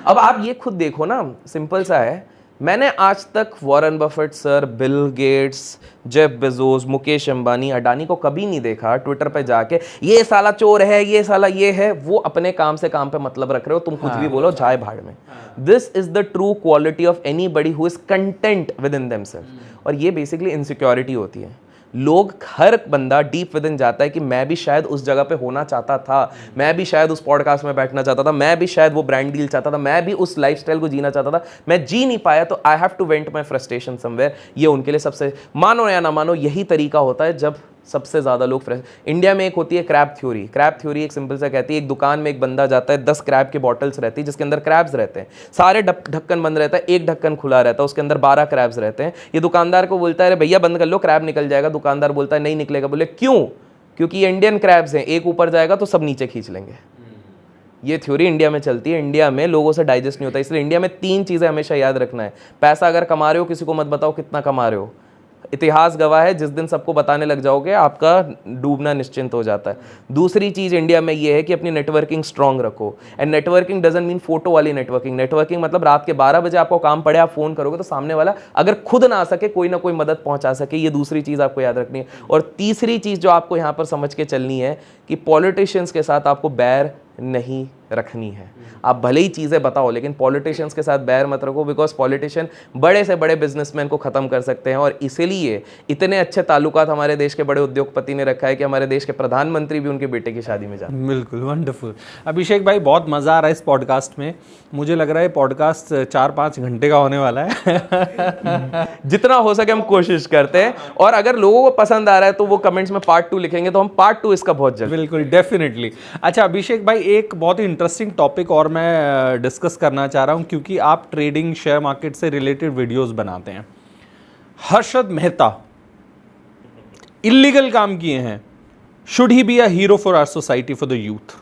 अब आप ये खुद देखो ना, सिंपल सा है, मैंने आज तक Warren Buffett sir, Bill Gates, Jeff Bezos, Mukesh Ambani, Adani को कभी नहीं देखा ट्विटर पे जाके ये साला चोर है, ये साला ये है। वो अपने काम से काम पे मतलब रख रहे हो, तुम कुछ भी बोलो, जाए भाड़ में। This is the true quality of anybody who is content with in themself. और ये बेसिकली इनसिक्योरिटी होती है। लोग, हर बंदा डीप विद इन जाता है कि मैं भी शायद उस जगह पे होना चाहता था, मैं भी शायद उस पॉडकास्ट में बैठना चाहता था, मैं भी शायद वो ब्रांड डील चाहता था, मैं भी उस लाइफस्टाइल को जीना चाहता था, मैं जी नहीं पाया, तो I have to vent my frustration somewhere. ये उनके लिए सबसे, मानो या ना मानो, यही तरीका होता है जब सबसे ज़्यादा लोग इंडिया में एक होती है क्रैब थ्योरी। क्रैब थ्योरी एक सिंपल सा कहती है, एक दुकान में एक बंदा जाता है, 10 क्रैब की बॉटल्स रहती है जिसके अंदर क्रैब्स रहते हैं, सारे ढक्कन बंद रहता है, एक ढक्कन खुला रहता है, उसके अंदर 12 क्रैब्स रहते हैं। ये दुकानदार को बोलता है अरे भैया बंद कर लो, क्रैब निकल जाएगा। दुकानदार बोलता है नहीं निकलेगा। बोले क्यों? क्योंकि ये इंडियन क्रैब्स हैं, एक ऊपर जाएगा तो सब नीचे खींच लेंगे। ये थ्योरी इंडिया में चलती है। इंडिया में लोगों से डाइजेस्ट नहीं होता, इसलिए इंडिया में 3 चीज़ें हमेशा याद रखना है। पैसा अगर कमा रहे हो, किसी को मत बताओ कितना कमा रहे हो। इतिहास गवाह है, जिस दिन सबको बताने लग जाओगे आपका डूबना निश्चिंत हो जाता है। दूसरी चीज़ इंडिया में ये है कि अपनी नेटवर्किंग स्ट्रांग रखो। And networking doesn't mean photo वाली नेटवर्किंग। नेटवर्किंग मतलब रात के 12 बजे आपको काम पड़े, आप फोन करोगे तो सामने वाला अगर खुद ना आ सके, कोई ना कोई मदद पहुंचा सके। ये दूसरी चीज़ आपको याद रखनी है। और तीसरी चीज़ जो आपको यहाँ पर समझ के चलनी है कि पॉलिटिशियंस के साथ आपको बैर नहीं रखनी है। आप भले ही चीज़ें बताओ, लेकिन पॉलिटिशियंस के साथ बैर मत रखो, बिकॉज पॉलिटिशियन बड़े से बड़े बिजनेसमैन को ख़त्म कर सकते हैं। और इसीलिए इतने अच्छे ताल्लुकात हमारे देश के बड़े उद्योगपति ने रखा है कि हमारे देश के प्रधानमंत्री भी उनके बेटे की शादी में जाते हैं। बिल्कुल, वंडरफुल। अभिषेक भाई, बहुत मज़ा आ रहा है इस पॉडकास्ट में। मुझे लग रहा है पॉडकास्ट 4-5 घंटे का होने वाला है। जितना हो सके हम कोशिश करते हैं, और अगर लोगों को पसंद आ रहा है तो वो कमेंट्स में पार्ट 2 लिखेंगे, तो हम पार्ट 2 इसका बहुत जल्द। बिल्कुल, डेफिनेटली। अच्छा अभिषेक भाई, एक बहुत ही इंटरेस्टिंग टॉपिक और मैं डिस्कस करना चाह रहा हूं, क्योंकि आप ट्रेडिंग, शेयर मार्केट से रिलेटेड वीडियोस बनाते हैं। हर्षद मेहता इलीगल काम किए हैं, should he be a hero for our society, for the youth?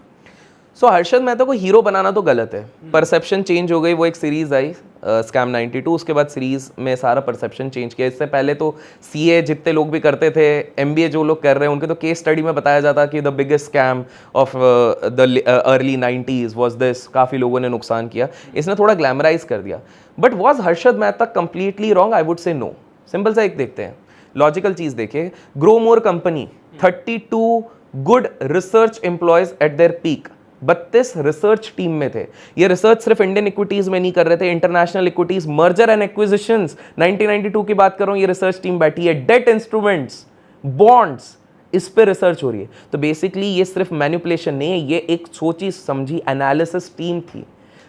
So Harshad Mehta को हीरो बनाना तो गलत है। परसेप्शन चेंज हो गई। वो एक सीरीज आई स्कैम 92, उसके बाद सीरीज में सारा परसेप्शन चेंज किया। इससे पहले तो सीए जितने लोग भी करते थे, एमबीए जो लोग कर रहे हैं, उनके तो केस स्टडी में बताया जाता कि the biggest scam of the early 90s was this. काफ़ी लोगों ने नुकसान किया। इसने थोड़ा ग्लैमराइज कर दिया। But was Harshad Mehta completely wrong? I would say no. Simple सा एक देखते हैं, लॉजिकल चीज़ देखिए। Grow more company, 32 good research employees at their peak, 32 research team में थे। ये रिसर्च सिर्फ इंडियन इक्विटीज में नहीं कर रहे थे, international equities, merger and acquisitions, 1992 की बात कर रहा हूं, ये रिसर्च टीम बैठी है। डेट इंस्ट्रूमेंट्स, बॉन्ड्स, इस पे रिसर्च हो रही है। तो बेसिकली ये सिर्फ मैनिपुलेशन नहीं है, ये एक सोची समझी एनालिसिस टीम थी।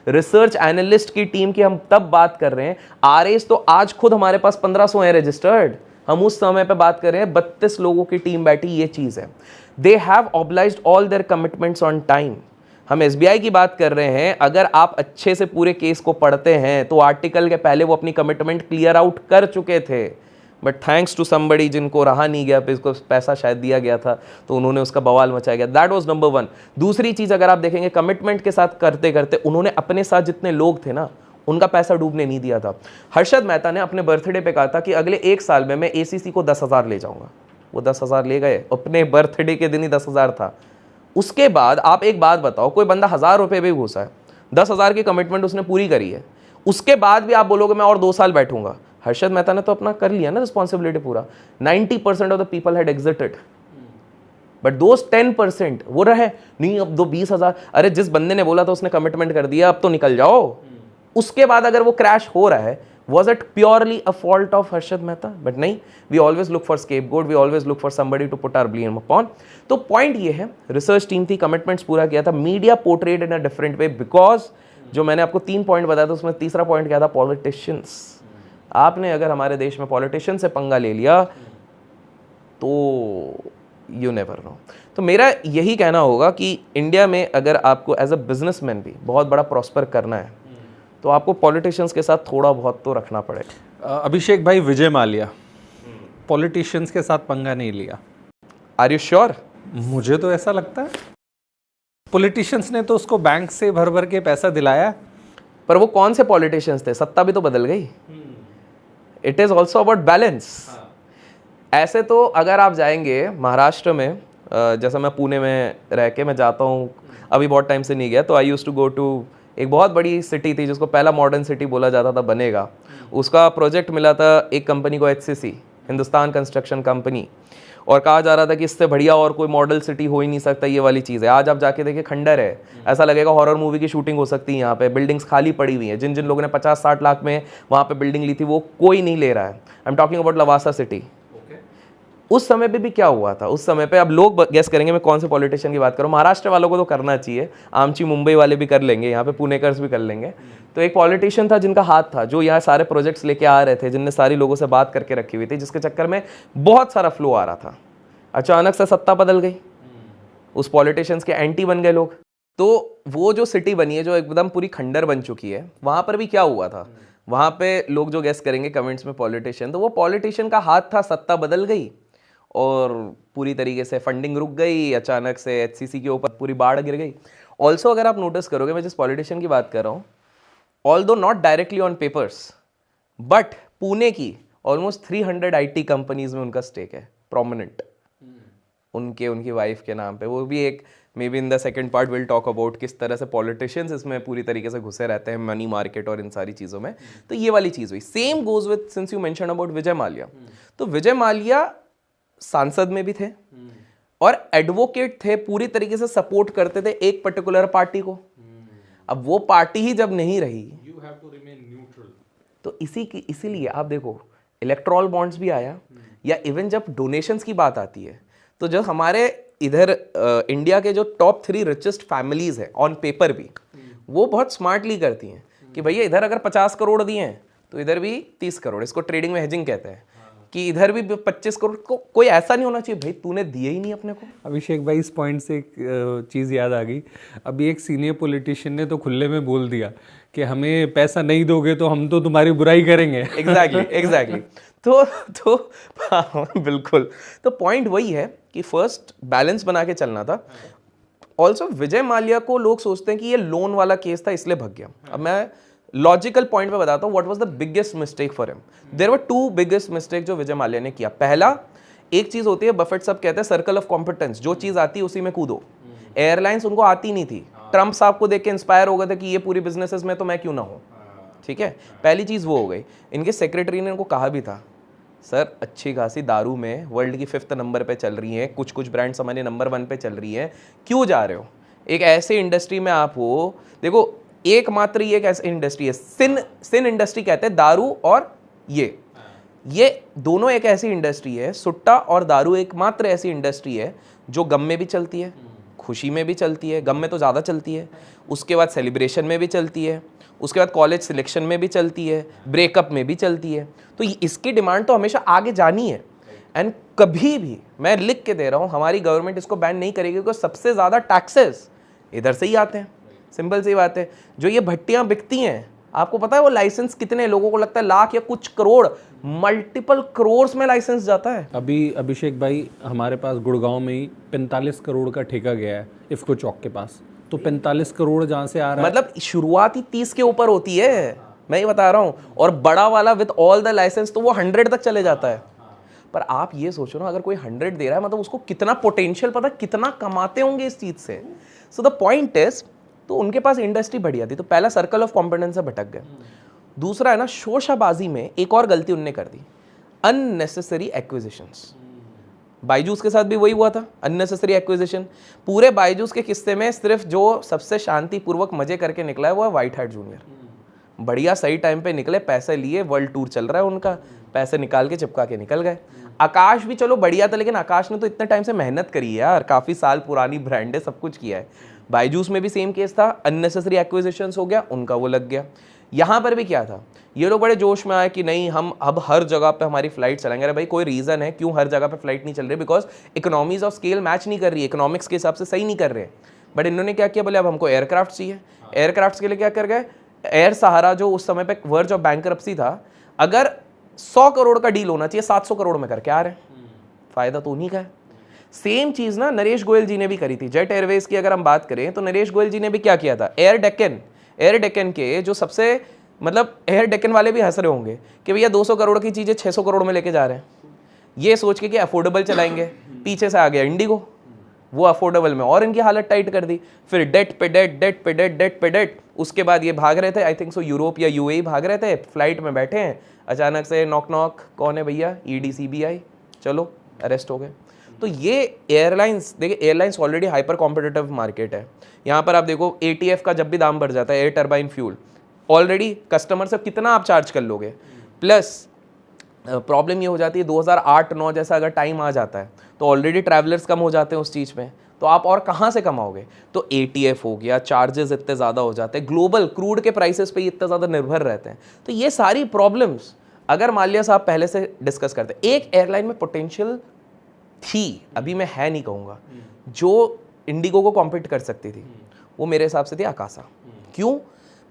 रिसर्च एनालिस्ट की टीम की हम तब बात कर रहे हैं। आरएस तो आज खुद हमारे पास 1500 है रजिस्टर्ड। हम उस समय पे बात कर रहे हैं 32 लोगों की टीम बैठी। ये चीज है, they have obliged all their commitments on time. हम एसबीआई की बात कर रहे हैं। अगर आप अच्छे से पूरे केस को पढ़ते हैं तो आर्टिकल के पहले वो अपनी कमिटमेंट क्लियर आउट कर चुके थे। बट थैंक्स टू समबडी, जिनको रहा नहीं गया, इसको पैसा शायद दिया गया था, तो उन्होंने उसका बवाल मचाया गया। That was number 1। दूसरी चीज अगर आप देखेंगे, कमिटमेंट के साथ करते करते उन्होंने अपने साथ जितने लोग थे ना, उनका पैसा डूबने नहीं दिया था। हर्षद मेहता ने अपने बर्थडे पे कहा था कि अगले 1 साल में मैं एसीसी को 10,000 ले जाऊंगा। वो 10,000 ले गए, अपने बर्थडे के दिन ही 10,000 था। उसके बाद आप एक बात बताओ, कोई बंदा 1,000 रुपये भी घुसा है, 10,000 की कमिटमेंट उसने पूरी करी है, उसके बाद भी आप बोलोगे मैं और 2 साल बैठूंगा। हर्षद मेहता ने तो अपना कर लिया ना रिस्पॉन्सिबिलिटी पूरा। 90% of the people had exerted, but those 10% वो रहे नहीं। अब 20,000, अरे जिस बंदे ने बोला था उसने कमिटमेंट कर दिया, अब तो निकल जाओ। उसके बाद अगर वो क्रैश हो रहा है, was it purely a fault of Harshad Mehta? But नहीं, we always look for scapegoat, we always look for somebody to put our blame upon. तो पॉइंट ये है, रिसर्च टीम थी, कमिटमेंट्स पूरा किया था, media portrayed in a different way, because जो मैंने आपको 3 पॉइंट बताया था, उसमें तीसरा पॉइंट क्या था? पॉलिटिशियंस। आपने अगर हमारे देश में पॉलिटिशियन से पंगा ले लिया तो यू नेवर नो। तो मेरा यही कहना होगा कि इंडिया में अगर आपको एज अ बिजनेसमैन भी बहुत बड़ा प्रॉस्पर करना है तो आपको पॉलिटिशियंस के साथ थोड़ा बहुत तो रखना पड़ेगा। अभिषेक भाई, विजय माल्या पॉलिटिशियंस के साथ पंगा नहीं लिया। Are you sure? मुझे तो ऐसा लगता है। पॉलिटिशियंस ने तो उसको बैंक से भर भर के पैसा दिलाया। पर वो कौन से पॉलिटिशियंस थे? सत्ता भी तो बदल गई। It is also about balance. ऐसे तो अगर आप जाएंगे महाराष्ट्र में, जैसा मैं पुणे में रह के मैं जाता हूँ, अभी बहुत टाइम से नहीं गया, तो आई यूज टू गो टू एक बहुत बड़ी सिटी थी जिसको पहला मॉडर्न सिटी बोला जाता था बनेगा, उसका प्रोजेक्ट मिला था एक कंपनी को, HCC, हिंदुस्तान कंस्ट्रक्शन कंपनी, और कहा जा रहा था कि इससे बढ़िया और कोई मॉडल सिटी हो ही नहीं सकता, ये वाली चीज़ है। आज आप जाके देखिए खंडर है, ऐसा लगेगा हॉरर मूवी की शूटिंग हो सकती है यहाँ पे। बिल्डिंग्स खाली पड़ी हुई हैं, जिन जिन लोगों ने 50-60 लाख में वहाँ पे बिल्डिंग ली थी वो कोई नहीं ले रहा है। I am talking about Lavasa city. उस समय पे भी क्या हुआ था, उस समय पे अब लोग गेस करेंगे मैं कौन से पॉलिटिशियन की बात करूँ, महाराष्ट्र वालों को तो करना चाहिए, आमची मुंबई वाले भी कर लेंगे, यहाँ पे पुणेकर्स भी कर लेंगे। तो एक पॉलिटिशियन था जिनका हाथ था, जो यहाँ सारे प्रोजेक्ट्स लेके आ रहे थे, जिनने सारी लोगों से बात करके रखी हुई थी, जिसके चक्कर में बहुत सारा फ्लो आ रहा था। अचानक से सत्ता बदल गई, उस पॉलिटिशियंस के एंटी बन गए लोग। तो वो जो सिटी बनी है जो एकदम पूरी खंडर बन चुकी है, वहाँ पर भी क्या हुआ था, वहाँ पे लोग जो गेस करेंगे कमेंट्स में पॉलिटिशियन, तो वो पॉलिटिशियन का हाथ था, सत्ता बदल गई और पूरी तरीके से फंडिंग रुक गई, अचानक से HCC के ऊपर पूरी बाढ़ गिर गई। ऑल्सो अगर आप नोटिस करोगे, मैं जिस पॉलिटिशियन की बात कर रहा हूँ, although not directly on papers, but Pune की ऑलमोस्ट 300 IT कंपनीज में उनका स्टेक है, प्रोमिनेंट, उनकी वाइफ के नाम पे। वो भी एक may be in the second part will talk about किस तरह से पॉलिटिशियंस इसमें पूरी तरीके से घुसे रहते हैं, मनी मार्केट और इन सारी चीज़ों में। तो ये वाली चीज़ हुई। Same goes with, since you mention about Vijay Mallya, तो विजय माल्या सांसद में भी थे और एडवोकेट थे, पूरी तरीके से सपोर्ट करते थे एक पर्टिकुलर पार्टी को। अब वो पार्टी ही जब नहीं रही, you have to remain neutral, तो इसीलिए आप देखो इलेक्ट्रॉल बॉन्ड्स भी आया, या इवन जब डोनेशंस की बात आती है, तो जो हमारे इधर इंडिया के जो टॉप 3 रिचेस्ट फैमिलीज है ऑन पेपर भी, वो बहुत स्मार्टली करती हैं कि भैया इधर अगर 50 करोड़ दिए हैं तो इधर भी 30 करोड़, इसको ट्रेडिंग में हेजिंग कहते हैं, कि इधर भी 25 करोड़ को, कोई ऐसा नहीं होना चाहिए भाई तूने दिए ही नहीं अपने को। अभिषेक भाई, इस पॉइंट से एक चीज़ याद आ गई। अभी एक सीनियर पॉलिटिशियन ने तो खुले में बोल दिया कि हमें पैसा नहीं दोगे तो हम तो तुम्हारी बुराई करेंगे। एग्जैक्टली तो हाँ, बिल्कुल। तो पॉइंट वही है कि फर्स्ट बैलेंस बना के चलना था। ऑल्सो विजय माल्या को लोग सोचते हैं कि ये लोन वाला केस था इसलिए भाग गया। अब मैं लॉजिकल पॉइंट पे बताता हूँ what was the biggest mistake for him. There were 2 biggest mistake जो विजय माल्या ने किया। पहला, एक चीज होती है, बफेट सब कहते हैं सर्कल ऑफ कॉम्पिटेंस, जो चीज आती है उसी में कूदो। एयरलाइंस उनको आती नहीं थी, ट्रंप साहब को देख के इंस्पायर हो गए थे कि ये पूरी बिजनेसेस में तो मैं क्यों ना हूँ, ठीक है, पहली चीज वो हो गई। इनके सेक्रेटरी ने इनको कहा भी था, सर अच्छी खासी दारू में वर्ल्ड की 5th नंबर पे चल रही है, कुछ कुछ ब्रांड्स हमारे नंबर 1 पे चल रही है, क्यों जा रहे हो, एक ऐसे इंडस्ट्री में आप हो। देखो एकमात्र ये एक ऐसी इंडस्ट्री है, सिन इंडस्ट्री कहते हैं, दारू और ये दोनों एक ऐसी इंडस्ट्री है, सुट्टा और दारू एकमात्र ऐसी इंडस्ट्री है जो गम में भी चलती है, खुशी में भी चलती है, गम में तो ज़्यादा चलती है, उसके बाद सेलिब्रेशन में भी चलती है, उसके बाद कॉलेज सिलेक्शन में भी चलती है, ब्रेकअप में भी चलती है। तो इसकी डिमांड तो हमेशा आगे जानी है। एंड कभी भी, मैं लिख के दे रहा हूँ, हमारी गवर्नमेंट इसको बैन नहीं करेगी क्योंकि सबसे ज़्यादा टैक्सेस इधर से ही आते हैं। सिंपल सी बात है। जो ये भट्टियाँ बिकती हैं, आपको पता है वो लाइसेंस कितने लोगों को लगता है, लाख या कुछ करोड़, मल्टीपल करोड़ में लाइसेंस जाता है। अभी अभिषेक भाई, हमारे पास गुड़गांव में ही 45 करोड़ का ठेका गया है इफ्को चौक के पास। तो 45 करोड़ जहाँ से आ रहा है, मतलब शुरुआत ही 30 के ऊपर होती है, मैं ये बता रहा हूँ। और बड़ा वाला विद ऑल द लाइसेंस तो वो 100 तक चले जाता है। पर आप ये सोचो ना, अगर कोई 100 दे रहा है मतलब उसको कितना पोटेंशियल, पता कितना कमाते होंगे इस चीज से। सो द पॉइंट इज, तो उनके पास इंडस्ट्री बढ़िया थी, तो पहला सर्कल ऑफ कॉम्पिटेंस से भटक गए। दूसरा है ना, शोशाबाजी में एक और गलती उनने कर दी, अननेसेसरी एक्विजिशंस। बायजूस के साथ भी वही हुआ था, अननेसेसरी एक्विजिशन। पूरे बायजूस के किस्से में सिर्फ जो सबसे शांतिपूर्वक मजे करके निकला है वो है व्हाइट हैट जूनियर। बढ़िया सही टाइम पे निकले, पैसे लिए, वर्ल्ड टूर चल रहा है उनका, पैसे निकाल के चिपका के निकल गए। आकाश भी चलो बढ़िया था, लेकिन आकाश ने तो इतने टाइम से मेहनत करी है यार, काफ़ी साल पुरानी ब्रांड है, सब कुछ किया है। बायजूस में भी सेम केस था, अननेसेसरी एक्विजिशंस हो गया, उनका वो लग गया। यहाँ पर भी क्या था, ये लोग बड़े जोश में आए कि नहीं हम अब हर जगह पे हमारी फ्लाइट चलाएंगे। अरे भाई कोई रीज़न है क्यों हर जगह पे फ्लाइट नहीं चल रही? Because economies of scale match नहीं कर रही है, इकोनॉमिक्स के हिसाब से सही नहीं कर रहे। बट इन्होंने क्या किया, बोले अब हमको एयरक्राफ्ट चाहिए। एयरक्राफ्ट के लिए क्या कर गए, एयर सहारा जो उस समय पे वर्ज ऑफ बैंकरप्सी था, अगर 100 करोड़ का डील होना चाहिए 700 करोड़ में करके आ रहे हैं। फायदा तो उन्हीं का है। सेम चीज ना नरेश गोयल जी ने भी करी थी। जेट एयरवेज की अगर हम बात करें तो नरेश गोयल जी ने भी क्या किया था, एयर डेक्कन के जो सबसे, मतलब एयर डेक्कन वाले भी हंस रहे होंगे कि भैया 200 करोड़ की चीजें 600 करोड़ में लेके जा रहे हैं, ये सोच के कि अफोर्डेबल चलाएंगे। पीछे से आ गया इंडिगो, वो अफोर्डेबल में और इनकी हालत टाइट कर दी, फिर डेट पे डेट, डेट पे डेट, डेट पे डेट। उसके बाद ये भाग रहे थे, आई थिंक सो यूरोप या यूएई भाग रहे थे, फ्लाइट में बैठे हैं, अचानक से नॉक नॉक, कौन है भैया, ईडी सीबीआई, चलो अरेस्ट हो गए। तो ये एयरलाइंस, देखिए airlines already hyper competitive market है। यहाँ पर आप देखो एटीएफ का जब भी दाम बढ़ जाता है, air turbine fuel, already customer से कितना आप चार्ज कर लोगे। प्लस प्रॉब्लम ये हो जाती है 2008-9 जैसा अगर टाइम आ जाता है तो ऑलरेडी ट्रैवलर्स कम हो जाते हैं उस चीज़ में, तो आप और कहाँ से कमाओगे। तो एटीएफ हो गया, चार्जेस इतने ज़्यादा हो जाते हैं, ग्लोबल क्रूड के प्राइसेस पे इतने ज़्यादा निर्भर रहते हैं। तो ये सारी प्रॉब्लम्स अगर मान लिया साहब पहले से डिस्कस करते, एक एयरलाइन में पोटेंशियल थी, अभी मैं है नहीं कहूँगा, जो इंडिगो को कॉम्पीट कर सकती थी, वो मेरे हिसाब से थी आकाशा। क्यों?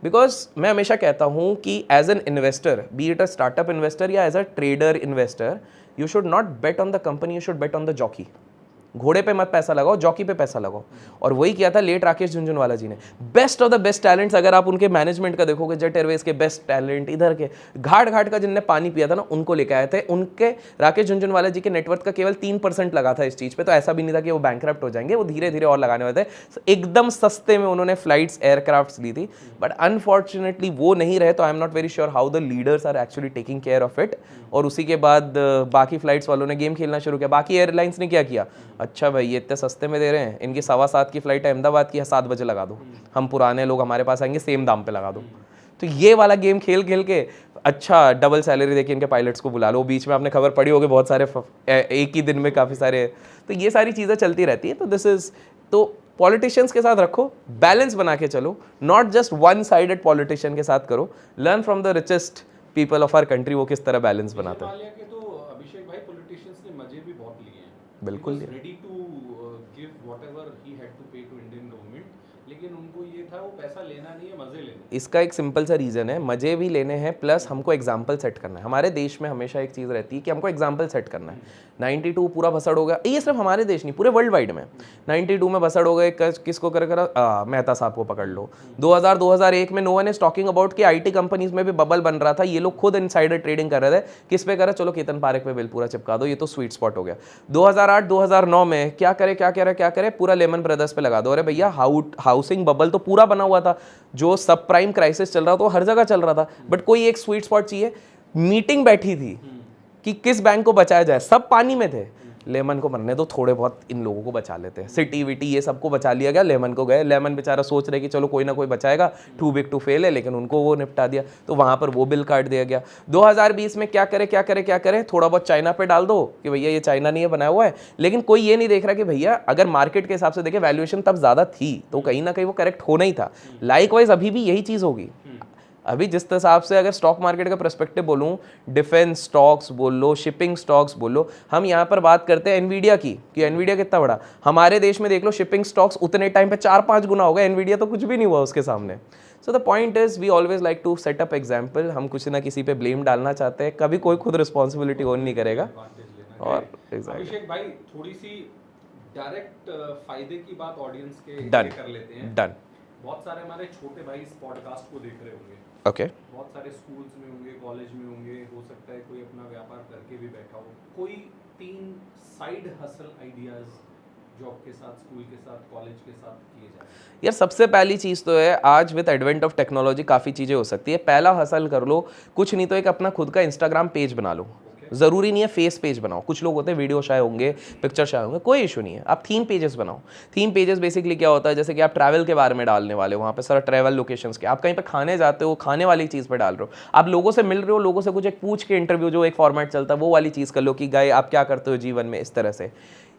बिकॉज मैं हमेशा कहता हूँ कि as an investor, be it a startup investor या as a trader investor, you should not bet on the company, you should bet on the jockey. घोड़े पे मत पैसा लगाओ, जॉकी पे पैसा लगाओ। और वही किया था लेट राकेश झुनझुनवाला जी ने। Best of the best talents अगर आप उनके मैनेजमेंट का देखोगे, जेट एयरवेज के बेस्ट टैलेंट इधर के घाट घाट का जिनने पानी पिया था ना, उनको लेके आए थे। उनके राकेश झुनझुनवाला जी के नेटवर्थ का केवल 3% लगा था इस चीज़ पे, तो ऐसा भी नहीं था कि वो बैंकरप्ट हो जाएंगे, वो धीरे धीरे और लगाने वाले थे। एकदम सस्ते में उन्होंने फ्लाइट्स एयरक्राफ्ट्स ली थी, बट अनफॉर्चुनेटली वो नहीं रहे। तो I am not very sure how the leaders are actually taking care of it. और उसी के बाद बाकी फ्लाइट्स वालों ने गेम खेलना शुरू किया। बाकी एयरलाइंस ने क्या किया, अच्छा भाई ये इतने सस्ते में दे रहे हैं, इनकी 7:15 की फ्लाइट है अहमदाबाद की, 7 बजे लगा दो, हम पुराने लोग हमारे पास आएंगे, सेम दाम पे लगा दो। तो ये वाला गेम खेल खेल के अच्छा डबल सैलरी देके इनके पायलट्स को बुला लो। बीच में आपने खबर पड़ी होगी बहुत सारे एक ही दिन में काफ़ी सारे, तो ये सारी चीज़ें चलती रहती है। तो दिस इज, तो पॉलिटिशियंस के साथ रखो, बैलेंस बना के चलो, not just one sided politician के साथ करो। Learn from the richest people of our country, वो किस तरह बैलेंस बनाते हैं। तो अभिषेक भाई, पॉलिटिशियंस ने मजे भी बहुत लिए हैं, बिल्कुल ready to give whatever he had to pay to Indian government, लेकिन उनको ये था वो पैसा लेना नहीं है, मजे लेने। इसका एक सिंपल सा रीज़न है, मजे भी लेने हैं प्लस हमको एग्जाम्पल सेट करना है। हमारे देश में हमेशा एक चीज़ रहती है कि हमको एग्जाम्पल सेट करना है। 92 पूरा भसड़ हो गया, ये सिर्फ हमारे देश नहीं, पूरे वर्ल्ड वाइड में 92 में भसड़ हो गए, किसको कर मेहता साहब को पकड़ लो। 2001 में no one is talking about कि आईटी कंपनीज में भी बबल बन रहा था, ये लोग खुद इनसाइडर ट्रेडिंग कर रहे थे। किस पे करा, चलो केतन पारेख पे बिल पूरा चिपका दो, ये तो स्वीट स्पॉट हो गया। 2008-2009 में क्या करे, पूरा लेमन ब्रदर्स पे लगा दो। अरे भैया हाउसिंग बबल तो पूरा बना हुआ था, जो सब प्राइम क्राइसिस चल रहा था वो हर जगह चल रहा था, बट कोई एक स्वीट स्पॉट चाहिए। मीटिंग बैठी थी कि किस बैंक को बचाया जाए, सब पानी में थे, लेमन को मरने दो, थोड़े बहुत इन लोगों को बचा लेते हैं। सिटी विटी ये सबको बचा लिया गया, लेमन को गए। लेमन बेचारा सोच रहे कि चलो कोई ना कोई बचाएगा, टू बिग टू फेल है, लेकिन उनको वो निपटा दिया, तो वहां पर वो बिल काट दिया गया। 2020 में क्या करे, थोड़ा बहुत चाइना पे डाल दो कि भैया ये चाइना नहीं है बनाया हुआ है, लेकिन कोई ये नहीं देख रहा कि भैया अगर मार्केट के हिसाब से देखे वैल्यूएशन तब ज्यादा थी, तो कहीं ना कहीं वो करेक्ट होना ही था। लाइकवाइज अभी भी यही चीज होगी। अभी जिस हिसाब से अगर स्टॉक मार्केट का पर्सपेक्टिव बोलूं, डिफेंस स्टॉक्स बोल लो, शिपिंग स्टॉक्स बोल लो, हम यहाँ पर बात करते हैं एनवीडिया की कि एनवीडिया कितना बड़ा, हमारे देश में देख लो शिपिंग स्टॉक्स उतने टाइम पे 4-5 गुना हो गए, एनवीडिया तो कुछ भी नहीं हुआ उसके सामने। So the point is we always like to set up example. हम कुछ ना किसी पे ब्लेम डालना चाहते हैं, कभी कोई खुद रिस्पॉन्सिबिलिटी ओन नहीं करेगा। और अभिषेक भाई, थोड़ी सी डायरेक्ट फायदे की बात ऑडियंस के डन कर लेते हैं। डन। बहुत सारे हमारे छोटे भाई इस पॉडकास्ट को देख रहे होंगे, ओके बहुत सारे स्कूल्स में होंगे, कॉलेज में होंगे, हो सकता है कोई अपना व्यापार करके भी बैठा हो। कोई 3 साइड हसल आइडियाज जॉब के साथ, स्कूल के साथ, कॉलेज के साथ किए जाए। यार सबसे पहली चीज़ तो है, आज विद एडवेंट ऑफ टेक्नोलॉजी काफ़ी चीज़ें हो सकती है। पहला हसल कर लो, कुछ नहीं तो एक अपना खुद का इंस्टाग्राम पेज बना लो। ज़रूरी नहीं है फेस पेज बनाओ, कुछ लोग होते हैं वीडियो शाये होंगे, पिक्चर शाये होंगे, कोई इशू नहीं है, आप थीम पेजेस बनाओ। थीम पेजेस बेसिकली क्या होता है, जैसे कि आप ट्रैवल के बारे में डालने वाले हो, वहाँ पे सारा ट्रैवल लोकेशंस के, आप कहीं पे खाने जाते हो, खाने वाली चीज़ पे डाल रहे हो, आप लोगों से मिल रहे हो, लोगों से कुछ एक पूछ के इंटरव्यू जो एक फॉर्मेट चलता है वो वाली चीज़ कर लो कि गाय आप क्या करते हो जीवन में, इस तरह से।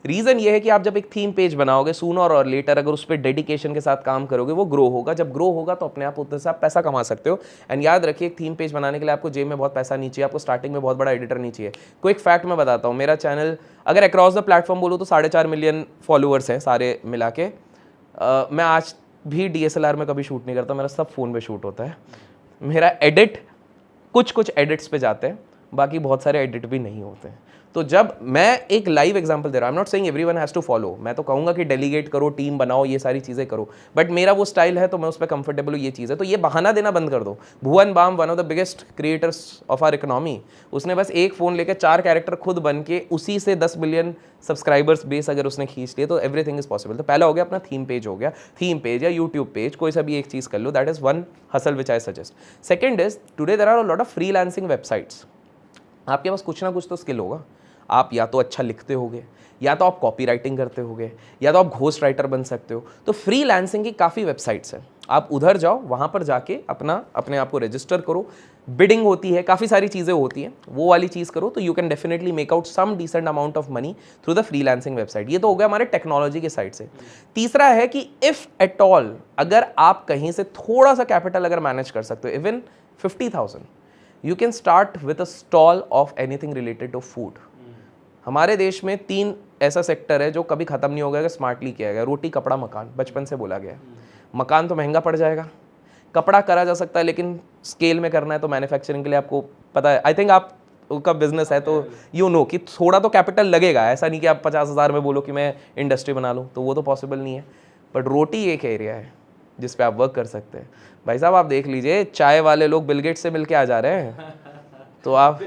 रीज़न ये है कि आप जब एक थीम पेज बनाओगे, सूनर और लेटर अगर उस पर डेडिकेशन के साथ काम करोगे, वो ग्रो होगा। जब ग्रो होगा तो अपने आप उतने से आप पैसा कमा सकते हो। एंड याद रखिए, एक थीम पेज बनाने के लिए आपको जेब में बहुत पैसा नहीं चाहिए, आपको स्टार्टिंग में बहुत बड़ा एडिटर नहीं चाहिए। कोई एक फैक्ट मैं बताता हूँ, मेरा चैनल अगर अक्रॉस द प्लेटफॉर्म बोलूँ तो 4.5 मिलियन फॉलोअर्स हैं सारे मिला के। मैं आज भी DSLR में कभी शूट नहीं करता, मेरा सब फ़ोन पर शूट होता है। मेरा एडिट कुछ एडिट्स पे जाते हैं, बाकी बहुत सारे एडिट भी नहीं होते हैं। तो जब मैं एक लाइव एग्जांपल दे रहा हूँ, I am not saying everyone has to follow, मैं तो कहूँगा कि डेलीगेट करो, टीम बनाओ, ये सारी चीज़ें करो, बट मेरा वो स्टाइल है तो मैं उस पर कंफर्टेबल हूँ, ये चीज़ है। तो ये बहाना देना बंद कर दो। Bhuvan Bam, one of the biggest creators of our economy, उसने बस एक फ़ोन लेकर 4 कैरेक्टर खुद बन के उसी से 10 मिलियन सब्सक्राइबर्स बेस अगर उसने खींच लिए तो एवरीथिंग इज पॉसिबल। तो पहला हो गया अपना थीम पेज, हो गया थीम पेज या यूट्यूब पेज, कोई सा भी एक चीज़ कर लो, that is one hustle which I suggest. Second is today there are a lot of freelancing websites. आपके पास कुछ ना कुछ तो स्किल होगा, आप या तो अच्छा लिखते होगे, या तो आप कॉपी राइटिंग करते होगे, या तो आप घोस्ट राइटर बन सकते हो। तो फ्रीलांसिंग की काफ़ी वेबसाइट्स हैं, आप उधर जाओ, वहाँ पर जाके अपने आप को रजिस्टर करो, बिडिंग होती है, काफ़ी सारी चीज़ें होती हैं, वो वाली चीज़ करो तो you can definitely make out some decent amount of money through the freelancing website. ये तो हो गया हमारे टेक्नोलॉजी के साइड से। तीसरा है कि इफ़ एट ऑल अगर आप कहीं से थोड़ा सा कैपिटल अगर मैनेज कर सकते हो, even 50,000, you can start with a stall of anything related to food. हमारे देश में 3 ऐसा सेक्टर है जो कभी ख़त्म नहीं होगा अगर स्मार्टली किया गया, रोटी, कपड़ा, मकान, बचपन से बोला गया है। मकान तो महंगा पड़ जाएगा, कपड़ा करा जा सकता है लेकिन स्केल में करना है तो मैन्युफैक्चरिंग के लिए आपको पता है, आई थिंक आपका बिजनेस है तो यू नो कि थोड़ा तो कैपिटल लगेगा। ऐसा नहीं कि आप 50,000 में बोलो कि मैं इंडस्ट्री बना लूँ, तो वो तो पॉसिबल नहीं है। बट रोटी एक एरिया है जिस पे आप वर्क कर सकते हैं। भाई साहब आप देख लीजिए, चाय वाले लोग बिल गेट्स से मिल के आ जा रहे हैं, तो आप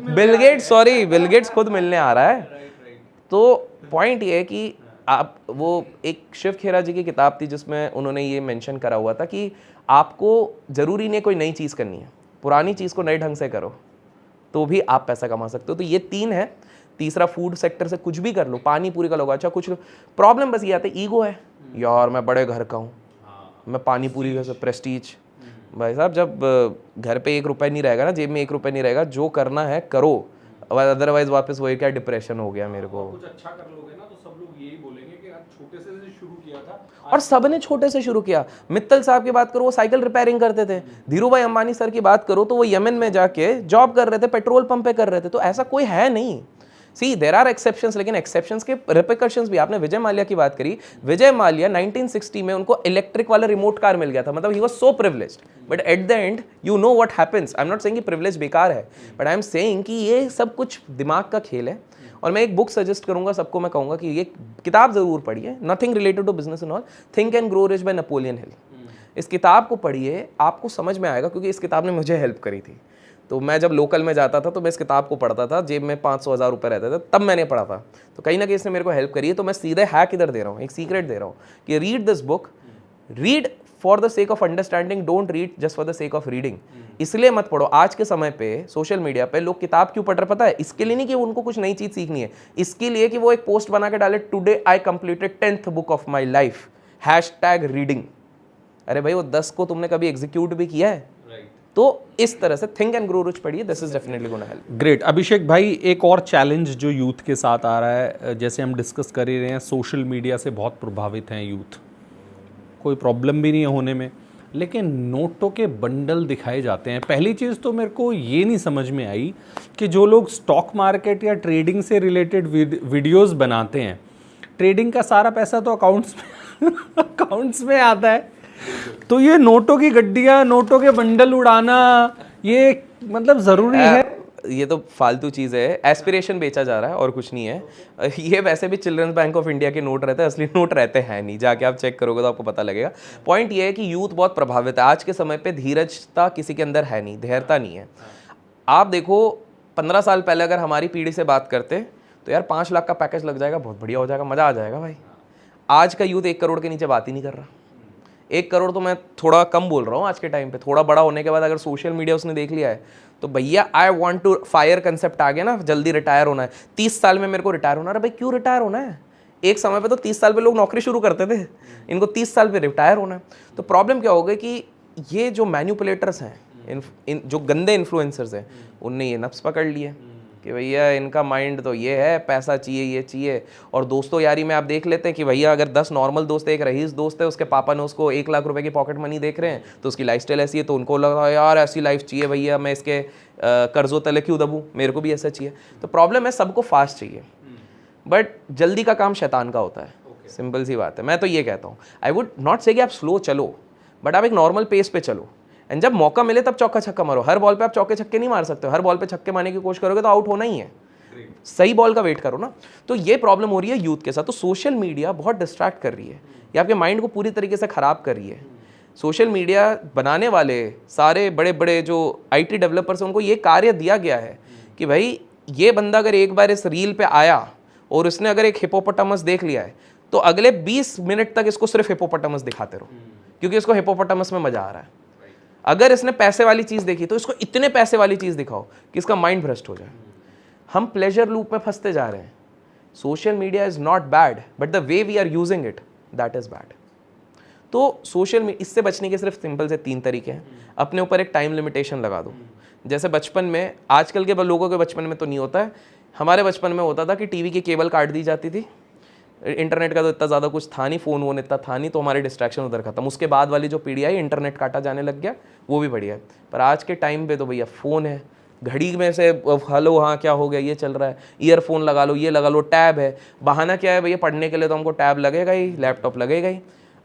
बिल गेट्स खुद मिलने आ रहा है। तो पॉइंट ये है कि आप, वो एक शिव खेरा जी की किताब थी जिसमें उन्होंने ये मेंशन करा हुआ था कि आपको ज़रूरी नहीं कोई नई चीज़ करनी है, पुरानी चीज़ को नए ढंग से करो तो भी आप पैसा कमा सकते हो। तो ये 3 है। तीसरा, फूड सेक्टर से कुछ भी कर लो, पानी पूरी का लोग, अच्छा कुछ प्रॉब्लम बस ये आते है, ईगो है यार, मैं बड़े घर का हूँ, मैं पानी पूरी का प्रेस्टीज। भाई साहब जब घर पे 1 रुपये नहीं रहेगा ना, जेब में 1 रुपये नहीं रहेगा, जो करना है करो, अदरवाइज वापस वही क्या डिप्रेशन हो गया मेरे को। कुछ अच्छा कर लोगे ना तो सब लोग यही बोलेंगे कि यार छोटे से शुरू किया था, और सबने छोटे से शुरू किया। मित्तल साहब की बात करो, वो साइकिल रिपेयरिंग करते थे। धीरू भाई अंबानी सर की बात करो तो वो यमन में जाके जॉब कर रहे थे, पेट्रोल पंप पे कर रहे थे। तो ऐसा कोई है नहीं। सी देयर आर एक्सेप्शंस, लेकिन एक्सेप्शंस के रिपरकशंस भी। आपने विजय माल्या की बात करी, विजय माल्या 1960 में उनको इलेक्ट्रिक वाला रिमोट कार मिल गया था, मतलब he was so privileged, but at the end you know what happens. I am not saying कि प्रिविलेज बेकार है, बट आई एम सेइंग कि ये सब कुछ दिमाग का खेल है। और मैं एक बुक सजेस्ट करूंगा सबको, मैं कहूंगा कि ये किताब जरूर पढ़िए, nothing related to business and all, think and grow rich by Napoleon Hill. इस किताब को पढ़िए, आपको समझ में आएगा, क्योंकि इस किताब ने मुझे हेल्प करी थी। तो मैं जब लोकल में जाता था तो मैं इस किताब को पढ़ता था, जेब में 500-1000 रुपये रहते थे, तब मैंने पढ़ा था। तो कहीं ना कहीं इसने मेरे को हेल्प करी है। तो मैं सीधे हैक इधर दे रहा हूँ, एक सीक्रेट दे रहा हूँ कि read this book, read for the sake of understanding, don't read just for the sake of reading. इसलिए मत पढ़ो। आज के समय पे सोशल मीडिया पे लोग किताब क्यों पढ़ रहे पता है? इसके लिए नहीं कि उनको कुछ नई चीज सीखनी है, इसके लिए कि वो एक पोस्ट बना के डाले, today I completed 10th book of my life, #reading. अरे भाई वो 10 को तुमने कभी एग्जीक्यूट भी किया है? तो इस तरह से थिंक एंड ग्रो रिच पढ़िए, this is definitely gonna help. Great. Abhishek भाई, एक और चैलेंज जो यूथ के साथ आ रहा है, जैसे हम डिस्कस कर ही रहे हैं, सोशल मीडिया से बहुत प्रभावित हैं यूथ, कोई प्रॉब्लम भी नहीं है होने में, लेकिन नोटों के बंडल दिखाए जाते हैं। पहली चीज़ तो मेरे को ये नहीं समझ में आई कि जो लोग स्टॉक मार्केट या ट्रेडिंग से रिलेटेड वीडियोस बनाते हैं, ट्रेडिंग का सारा पैसा तो अकाउंट्स में आता है, तो ये नोटों की गड्डियाँ, नोटों के बंडल उड़ाना, ये मतलब ज़रूरी है? ये तो फालतू चीज़ है, एस्पिरेशन बेचा जा रहा है और कुछ नहीं है। ये वैसे भी चिल्ड्रंस बैंक ऑफ इंडिया के नोट रहते हैं, असली नोट रहते हैं नहीं, जाके आप चेक करोगे तो आपको पता लगेगा। पॉइंट ये है कि यूथ बहुत प्रभावित है आज के समय पे, धीरजता किसी के अंदर है नहीं, धैर्यता नहीं है। आप देखो 15 साल पहले अगर हमारी पीढ़ी से बात करते तो यार 5 लाख का पैकेज लग जाएगा, बहुत बढ़िया हो जाएगा, मज़ा आ जाएगा भाई। आज का यूथ 1 करोड़ के नीचे बात ही नहीं कर रहा। 1 करोड़ तो मैं थोड़ा कम बोल रहा हूँ आज के टाइम पे, थोड़ा बड़ा होने के बाद अगर सोशल मीडिया उसने देख लिया है तो भैया I want to fire concept आ गया ना, जल्दी रिटायर होना है, 30 साल में मेरे को रिटायर होना है। भाई क्यों रिटायर होना है? एक समय पे तो 30 साल पे लोग नौकरी शुरू करते थे, इनको 30 साल पे रिटायर होना है। तो प्रॉब्लम क्या हो गई कि ये जो मैन्युपुलेटर्स हैं, जो गंदे इन्फ्लुएंसर्स हैं, उनने ये नफ्स पकड़ लिए कि भैया इनका माइंड तो ये है, पैसा चाहिए, ये चाहिए। और दोस्तों यारी में आप देख लेते हैं कि भैया अगर 10 नॉर्मल दोस्त है, एक रईस दोस्त है, उसके पापा ने उसको 1 लाख रुपए की पॉकेट मनी देख रहे हैं, तो उसकी लाइफस्टाइल ऐसी है, तो उनको लगा यार ऐसी लाइफ चाहिए भैया, मैं इसके कर्जों तले क्यों दबूँ, मेरे को भी ऐसा चाहिए। तो प्रॉब्लम है सबको फास्ट चाहिए, बट जल्दी का काम शैतान का होता है, सिंपल सी बात है। मैं तो ये कहता हूँ, आई वुड नॉट से कि आप स्लो चलो, बट आप एक नॉर्मल पेस पे चलो। एंड जब मौका मिले तब चौका छक्का मारो। हर बॉल पे आप चौके छक्के नहीं मार सकते हो, हर बॉल पे छक्के मारने की कोशिश करोगे तो आउट होना ही है। सही बॉल का वेट करो ना। तो ये प्रॉब्लम हो रही है यूथ के साथ। तो सोशल मीडिया बहुत डिस्ट्रैक्ट कर रही है, ये आपके माइंड को पूरी तरीके से खराब कर रही है। सोशल मीडिया बनाने वाले सारे बड़े बड़े जो IT डेवलपर्स हैं, उनको ये कार्य दिया गया है कि भाई ये बंदा अगर एक बार इस रील पे आया और उसने अगर एक हिपोपोटामस देख लिया है तो अगले 20 मिनट तक इसको सिर्फ हिपोपोटामस दिखाते रहो, क्योंकि इसको हिपोपोटामस में मजा आ रहा है। अगर इसने पैसे वाली चीज देखी तो इसको इतने पैसे वाली चीज दिखाओ कि इसका माइंड भ्रष्ट हो जाए। हम प्लेजर लूप में फंसते जा रहे हैं। Social media is not bad, but the way we are using it, that is bad. तो सोशल मीडिया, इससे बचने के सिर्फ सिंपल से 3 तरीके हैं। अपने ऊपर एक टाइम लिमिटेशन लगा दो। जैसे बचपन में, आजकल के लोगों के बचपन में तो नहीं होता है, हमारे बचपन में होता था कि टीवी की केबल काट दी जाती थी, इंटरनेट का तो इतना ज़्यादा कुछ था नहीं, फ़ोन वोन इतना था नहीं, तो हमारे डिस्ट्रैक्शन उधर खत्म। उसके बाद वाली जो पीढ़ी आई, इंटरनेट काटा जाने लग गया, वो भी बढ़िया है। पर आज के टाइम पे तो भैया फ़ोन है, घड़ी में से हेलो हाँ क्या हो गया ये चल रहा है, ईयरफोन लगा लो, ये लगा लो, टैब है। बहाना क्या है भैया, पढ़ने के लिए तो हमको टैब लगेगा ही, लैपटॉप लगेगा ही।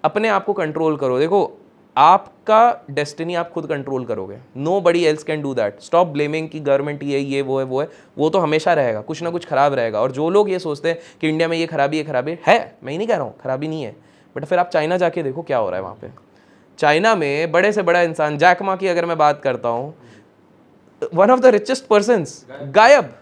अपने आप को कंट्रोल करो। देखो, आपका डेस्टिनी आप खुद कंट्रोल करोगे, nobody else can do that. Stop blaming कि गवर्नमेंट ये वो है वो है, वो तो हमेशा रहेगा, कुछ ना कुछ खराब रहेगा। और जो लोग ये सोचते हैं कि इंडिया में ये खराबी है, मैं ही नहीं कह रहा हूँ खराबी नहीं है, बट फिर आप चाइना जाके देखो क्या हो रहा है वहाँ पे। चाइना में बड़े से बड़ा इंसान, जैक मा की अगर मैं बात करता हूँ, one of the richest persons गायब,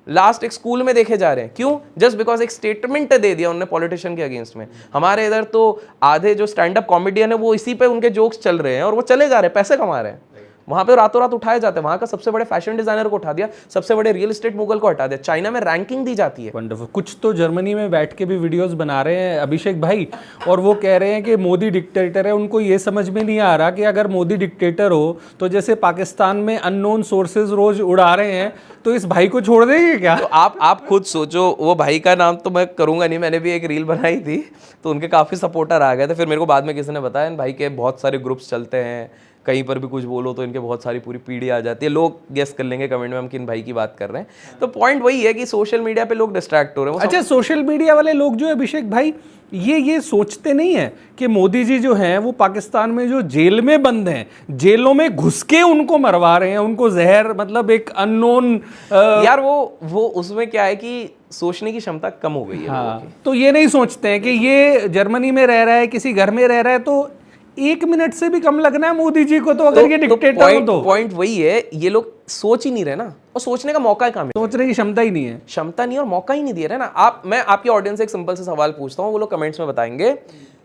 लास्ट एक स्कूल में देखे जा रहे हैं। क्यों? जस्ट बिकॉज एक स्टेटमेंट दे दिया उन्होंने पॉलिटिशियन के अगेंस्ट में। हमारे इधर तो आधे जो स्टैंड अप कॉमेडियन है वो इसी पे उनके जोक्स चल रहे हैं और वो चले जा रहे हैं, पैसे कमा रहे हैं। वहां पे रातों रात उठाए जाते हैं। वहां का सबसे बड़े फैशन डिजाइनर को उठा दिया, सबसे बड़े रियल एस्टेट मुगल को हटा दिया। चाइना में रैंकिंग दी जाती है। वंडरफुल। कुछ तो जर्मनी में बैठ के भी वीडियोस बना रहे हैं अभिषेक भाई, और वो कह रहे हैं कि मोदी डिक्टेटर है। उनको ये समझ में नहीं आ रहा कि अगर मोदी डिक्टेटर हो तो जैसे पाकिस्तान में अननोन सोर्सेज रोज उड़ा रहे हैं, तो इस भाई को छोड़ देंगे क्या? तो आप खुद सोचो। वो भाई का नाम तो मैं करूंगा नहीं, मैंने भी एक रील बनाई थी तो उनके काफ़ी सपोर्टर आ गए थे। फिर मेरे को बाद में किसी ने बताया इन भाई के बहुत सारे ग्रुप्स चलते हैं, कहीं पर भी कुछ बोलो तो इनके बहुत सारी पूरी पीढ़ी आ जाती है। लोग गेस कर लेंगे कमेंट में हम किन भाई की बात कर रहे हैं। तो पॉइंट वही है कि सोशल मीडिया पे लोग डिस्ट्रैक्ट हो रहे हैं। अच्छा, सोशल मीडिया वाले लोग जो है अभिषेक भाई, ये सोचते नहीं है कि मोदी जी जो हैं वो पाकिस्तान में जो जेल में बंद हैं, जेलों में घुस के उनको मरवा रहे हैं, उनको जहर, मतलब एक अननोन यार वो उसमें क्या है कि सोचने की क्षमता कम हो गई है लोगों की। तो ये नहीं सोचते हैं कि ये जर्मनी में रह रहा है, किसी घर में रह रहा है, तो 1 मिनट से भी कम लगना है मोदी जी को। तो अगर ये डिक्टेटर हो तो पॉइंट वही है, ये लोग सोच ही नहीं रहे ना, और सोचने का मौका कहाँ मिला? सोचने की क्षमता ही नहीं है, क्षमता नहीं और मौका ही नहीं दे रहे ना। मैं आपकी ऑडियंस से एक सिंपल सा सवाल पूछता हूँ, वो लोग कमेंट्स में बताएंगे।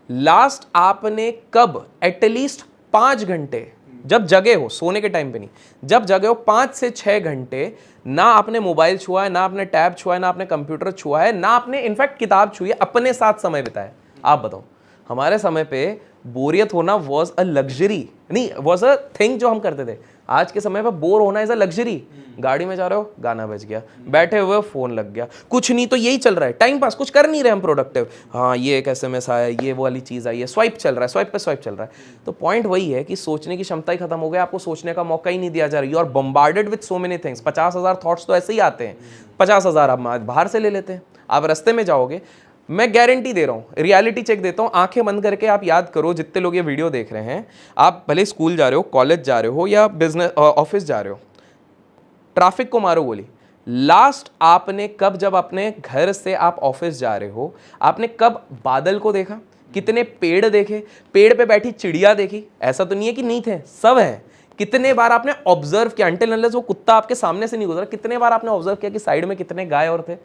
लास्ट आपने कब एटलीस्ट 5 घंटे, जब जगे हो, सोने के टाइम पे नहीं, जब जगे हो 5 से 6 घंटे, ना आपने मोबाइल छुआ है, ना आपने टैब छुआ है, ना आपने कंप्यूटर छुआ है, ना आपने इनफैक्ट किताब छुई है, अपने साथ समय बिताया? आप बताओ। हमारे समय पे बोरियत होना वॉज अ लग्जरी, नहीं वॉज अ थिंग जो हम करते थे। आज के समय पे बोर होना इज अ लग्जरी। गाड़ी में जा रहे हो, गाना बज गया, बैठे हुए फोन लग गया, कुछ नहीं तो यही चल रहा है, टाइम पास, कुछ कर नहीं रहे हम प्रोडक्टिव। हाँ, ये एक SMS आया, ये वो वाली चीज़ आई है, स्वाइप चल रहा है, स्वाइप पे स्वाइप चल रहा है। तो पॉइंट वही है कि सोचने की क्षमता ही खत्म हो गया, आपको सोचने का मौका ही नहीं दिया जा रहा। You are bombarded with so many things. 50,000 thoughts तो ऐसे ही आते हैं। 50,000 आप बाहर से ले लेते हैं। आप रास्ते में जाओगे, मैं गारंटी दे रहा हूँ, रियलिटी चेक देता हूँ, आंखें बंद करके आप याद करो, जितने लोग ये वीडियो देख रहे हैं, आप भले स्कूल जा रहे हो, कॉलेज जा रहे हो या बिजनेस ऑफिस जा रहे हो, ट्रैफिक को मारो गोली। लास्ट आपने कब, जब अपने घर से आप ऑफिस जा रहे हो, आपने कब बादल को देखा? कितने पेड़ देखे? पेड़ पे बैठी चिड़िया देखी? ऐसा तो नहीं है कि नहीं थे, सब है। कितने बार आपने ऑब्जर्व किया, अनटिल अनलेस वो कुत्ता आपके सामने से नहीं गुजरा, कितने बार आपने ऑब्जर्व किया कि साइड में कितने गाय और थे?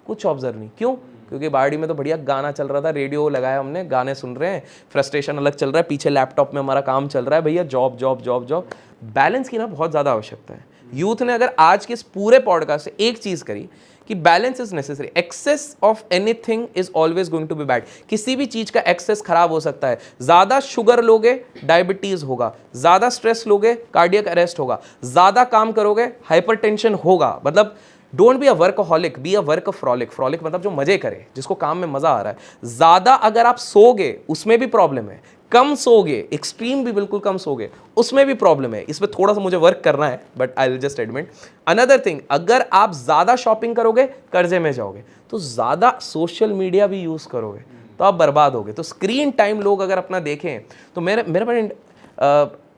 कुछ ऑब्जर्व नहीं। क्यों? क्योंकि बाड़ी में तो बढ़िया गाना चल रहा था, रेडियो लगाया हमने, गाने सुन रहे हैं, फ्रस्ट्रेशन अलग चल रहा है, पीछे लैपटॉप में हमारा काम चल रहा है, भैया job job job job. Balance की ना बहुत ज़्यादा आवश्यकता है। यूथ ने अगर आज के इस पूरे पॉडकास्ट से एक चीज़ करी कि balance is necessary, excess of anything is always going to be bad. किसी भी चीज़ का एक्सेस खराब हो सकता है। ज़्यादा शुगर लोगे, डायबिटीज़ होगा, ज़्यादा स्ट्रेस लोगे, कार्डियक अरेस्ट होगा, ज़्यादा काम करोगे, हाइपरटेंशन होगा। मतलब don't be a workaholic, be a workfrolic. Frolic मतलब जो मजे करे, जिसको काम में मजा आ रहा है। ज्यादा अगर आप सोगे, उसमें भी प्रॉब्लम है। कम सोगे, एक्सट्रीम भी बिल्कुल कम सोगे, उसमें भी प्रॉब्लम है। इसमें थोड़ा सा मुझे वर्क करना है, but I will just admit. Another thing, अगर आप ज्यादा शॉपिंग करोगे, कर्जे में जाओगे, तो ज्यादा सोशल मीडिया भी यूज करोगे तो आप बर्बाद होगे। तो स्क्रीन टाइम लोग अगर अपना देखें, तो मेरे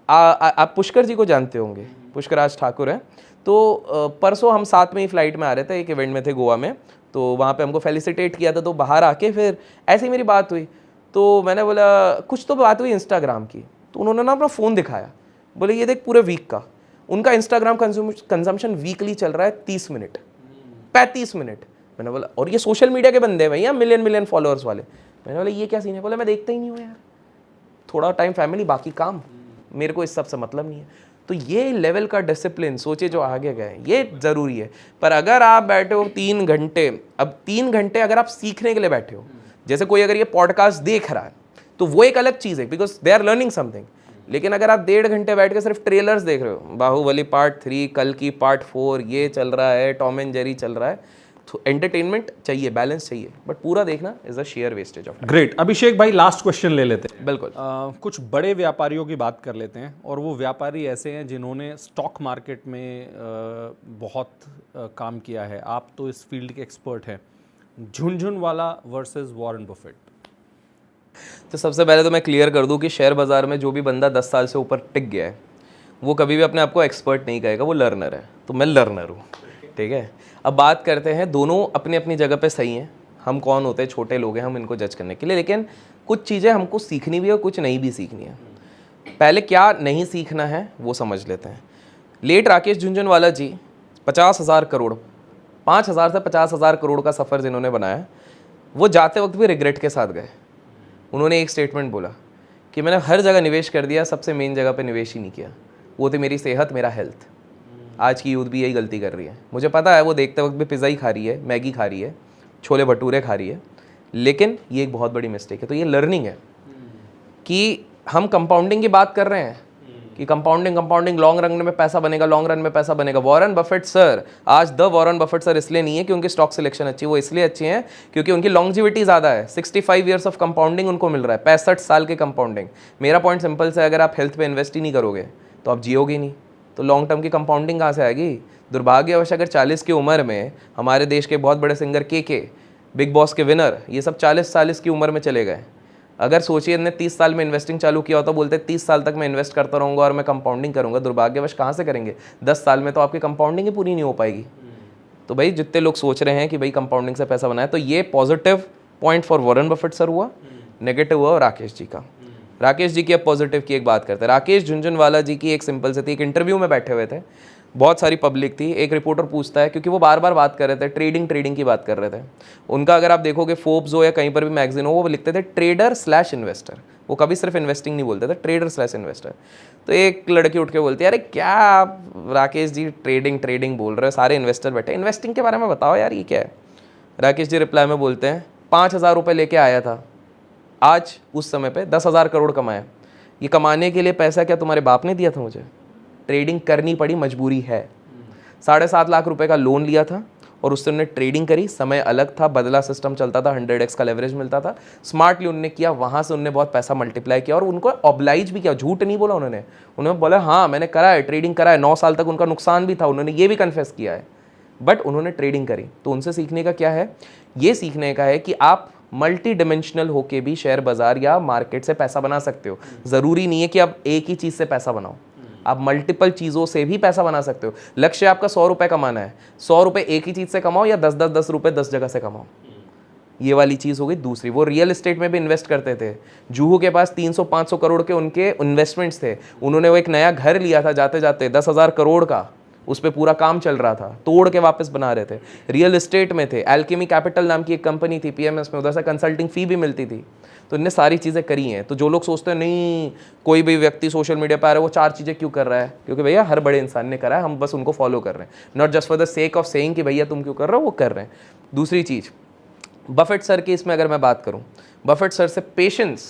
आप पुष्कर जी को जानते होंगे, पुष्कर राज ठाकुर हैं। तो परसों हम साथ में ही फ्लाइट में आ रहे थे, एक इवेंट में थे गोवा में, तो वहाँ पे हमको फेलिसिटेट किया था। तो बाहर आके फिर ऐसे ही मेरी बात हुई, तो मैंने बोला कुछ तो बात हुई इंस्टाग्राम की, तो उन्होंने ना अपना फ़ोन दिखाया, बोले ये देख पूरे वीक का उनका इंस्टाग्राम कंजम्पशन वीकली चल रहा है 30 मिनट 35 मिनट। मैंने बोला और ये सोशल मीडिया के बंदे हैं भैया, मिलियन फॉलोअर्स वाले। मैंने बोला ये क्या सीन है? बोला मैं देखता ही नहीं हूँ यार, थोड़ा टाइम फैमिली बाकी काम, मेरे को इस सब से मतलब नहीं है। तो ये लेवल का डिसिप्लिन सोचे जो आगे गए, ये ज़रूरी है। पर अगर आप बैठे हो 3 घंटे, अब 3 घंटे अगर आप सीखने के लिए बैठे हो, जैसे कोई अगर ये पॉडकास्ट देख रहा है तो वो एक अलग चीज़ है, because they are learning something. लेकिन अगर आप 1.5 घंटे बैठ के सिर्फ ट्रेलर्स देख रहे हो, बाहुबली पार्ट 3, कल की पार्ट 4, ये चल रहा है, टॉम एंड जेरी चल रहा है, तो एंटरटेनमेंट चाहिए, बैलेंस चाहिए, बट पूरा देखना is a sheer wastage of. Great. Abhishek भाई लास्ट क्वेश्चन ले लेते हैं। बिल्कुल। कुछ बड़े व्यापारियों की बात कर लेते हैं, और वो व्यापारी ऐसे हैं जिन्होंने स्टॉक मार्केट में बहुत काम किया है। आप तो इस फील्ड के एक्सपर्ट हैं। Jhunjhunwala versus Warren Buffett. तो सबसे पहले तो मैं क्लियर कर दूं कि शेयर बाजार में जो भी बंदा 10 साल से ऊपर टिक गया है वो कभी भी अपने आप को एक्सपर्ट नहीं कहेगा, वो लर्नर है। तो मैं लर्नर हूँ, ठीक है। अब बात करते हैं, दोनों अपनी अपनी जगह पे सही हैं। हम कौन होते हैं, छोटे लोग हैं हम इनको जज करने के लिए, लेकिन कुछ चीज़ें हमको सीखनी भी है और कुछ नहीं भी सीखनी है। पहले क्या नहीं सीखना है वो समझ लेते हैं। लेट राकेश झुनझुनवाला जी 50,000 करोड़, 5,000 से 50,000 करोड़ का सफ़र जिन्होंने बनाया, वो जाते वक्त भी रिग्रेट के साथ गए। उन्होंने एक स्टेटमेंट बोला कि मैंने हर जगह निवेश कर दिया, सबसे मेन जगह पे निवेश ही नहीं किया, वो थी मेरी सेहत, मेरा हेल्थ। आज की यूथ भी यही गलती कर रही है। मुझे पता है वो देखते वक्त भी पिज़्ज़ा ही खा रही है, मैगी खा रही है, छोले भटूरे खा रही है, लेकिन ये एक बहुत बड़ी मिस्टेक है। तो ये लर्निंग है कि हम कंपाउंडिंग की बात कर रहे हैं कि कंपाउंडिंग लॉन्ग रन में पैसा बनेगा, लॉन्ग रन में पैसा बनेगा। वॉरेन बफेट सर आज द वॉरेन बफेट सर इसलिए नहीं है कि उनकी स्टॉक सिलेक्शन अच्छी, वो इसलिए अच्छी है क्योंकि उनकी लॉन्जिविटी ज़्यादा है। 65 ईयर्स ऑफ कंपाउंडिंग उनको मिल रहा है, 65 साल के कंपाउंडिंग। मेरा पॉइंट सिंपल से, अगर आप हेल्थ पे इन्वेस्ट ही नहीं करोगे तो आप जियोगे नहीं, तो लॉन्ग टर्म की कंपाउंडिंग कहाँ से आएगी? दुर्भाग्यवश अगर 40 की उम्र में हमारे देश के बहुत बड़े सिंगर के बिग बॉस के विनर, ये सब 40 की उम्र में चले गए। अगर सोचिए इन्हें 30 साल में इन्वेस्टिंग चालू किया होता, बोलते 30 साल तक मैं इन्वेस्ट करता रहूँगा और मैं कंपाउंडिंग करूँगा। दुर्भाग्यवश कहाँ से करेंगे? 10 साल में तो आपकी कंपाउंडिंग ही पूरी नहीं हो पाएगी। तो भाई जितने लोग सोच रहे हैं कि भाई कंपाउंडिंग से पैसा बनाए, तो ये positive point for Warren Buffett sir हुआ, नेगेटिव हुआ राकेश जी का। राकेश जी की अब पॉजिटिव की एक बात करते हैं। राकेश झुनझुनवाला जी की एक सिंपल से थी, एक इंटरव्यू में बैठे हुए थे, बहुत सारी पब्लिक थी, एक रिपोर्टर पूछता है, क्योंकि वो बार बार बात कर रहे थे, ट्रेडिंग की बात कर रहे थे। उनका अगर आप देखोगे फोर्ब्स हो या कहीं पर भी मैगजीन हो, वो लिखते थे ट्रेडर/इन्वेस्टर, वो कभी सिर्फ इन्वेस्टिंग नहीं बोलते थे, ट्रेडर/इन्वेस्टर। तो एक लड़की उठ के बोलती है, अरे क्या आप राकेश जी ट्रेडिंग बोल रहे हो, सारे इन्वेस्टर बैठे, इन्वेस्टिंग के बारे में बताओ यार ये क्या है। राकेश जी रिप्लाई में बोलते हैं 5,000 रुपये लेके आया था, आज उस समय पे 10,000 करोड़ कमाया। ये कमाने के लिए पैसा क्या तुम्हारे बाप ने दिया था मुझे? ट्रेडिंग करनी पड़ी, मजबूरी है। 7.5 लाख रुपए का लोन लिया था और उससे उन्होंने ट्रेडिंग करी। समय अलग था, बदला सिस्टम चलता था, 100x का लेवरेज मिलता था। स्मार्टली उन्होंने किया, वहाँ से उन्होंने बहुत पैसा मल्टीप्लाई किया और उनको ऑब्लाइज भी किया, झूठ नहीं बोला उन्होंने बोला हाँ मैंने करा है, ट्रेडिंग करा है। 9 साल तक उनका नुकसान भी था, उन्होंने ये भी कन्फेस किया है, बट उन्होंने ट्रेडिंग करी। तो उनसे सीखने का क्या है? ये सीखने का है कि आप मल्टी डिमेंशनल होके भी शेयर बाजार या मार्केट से पैसा बना सकते हो। ज़रूरी नहीं है कि आप एक ही चीज़ से पैसा बनाओ, आप मल्टीपल चीज़ों से भी पैसा बना सकते हो। लक्ष्य आपका 100 रुपये कमाना है, 100 रुपये एक ही चीज़ से कमाओ या 10 रुपये 10 जगह से कमाओ। ये वाली चीज़ हो गई। दूसरी, वो रियल एस्टेट में भी इन्वेस्ट करते थे। जूहू के पास 300-500 करोड़ के उनके इन्वेस्टमेंट्स थे। उन्होंने वो एक नया घर लिया था, जाते जाते 10,000 करोड़ का, उस पर पूरा काम चल रहा था, तोड़ के वापस बना रहे थे। रियल एस्टेट में थे, एल्केमी कैपिटल नाम की एक कंपनी थी पीएमएस में, उधर से कंसल्टिंग फी भी मिलती थी। तो इनने सारी चीज़ें करी हैं। तो जो लोग सोचते हैं नहीं कोई भी व्यक्ति सोशल मीडिया पर आ रहा है वो 4 चीज़ें क्यों कर रहा है, क्योंकि भैया हर बड़े इंसान ने करा है, हम बस उनको फॉलो कर रहे हैं, not just for the sake of saying कि भैया तुम क्यों कर रहे हो, वो कर रहे हैं। दूसरी चीज़, बफेट सर की इसमें अगर मैं बात करूँ, बफेट सर से पेशेंस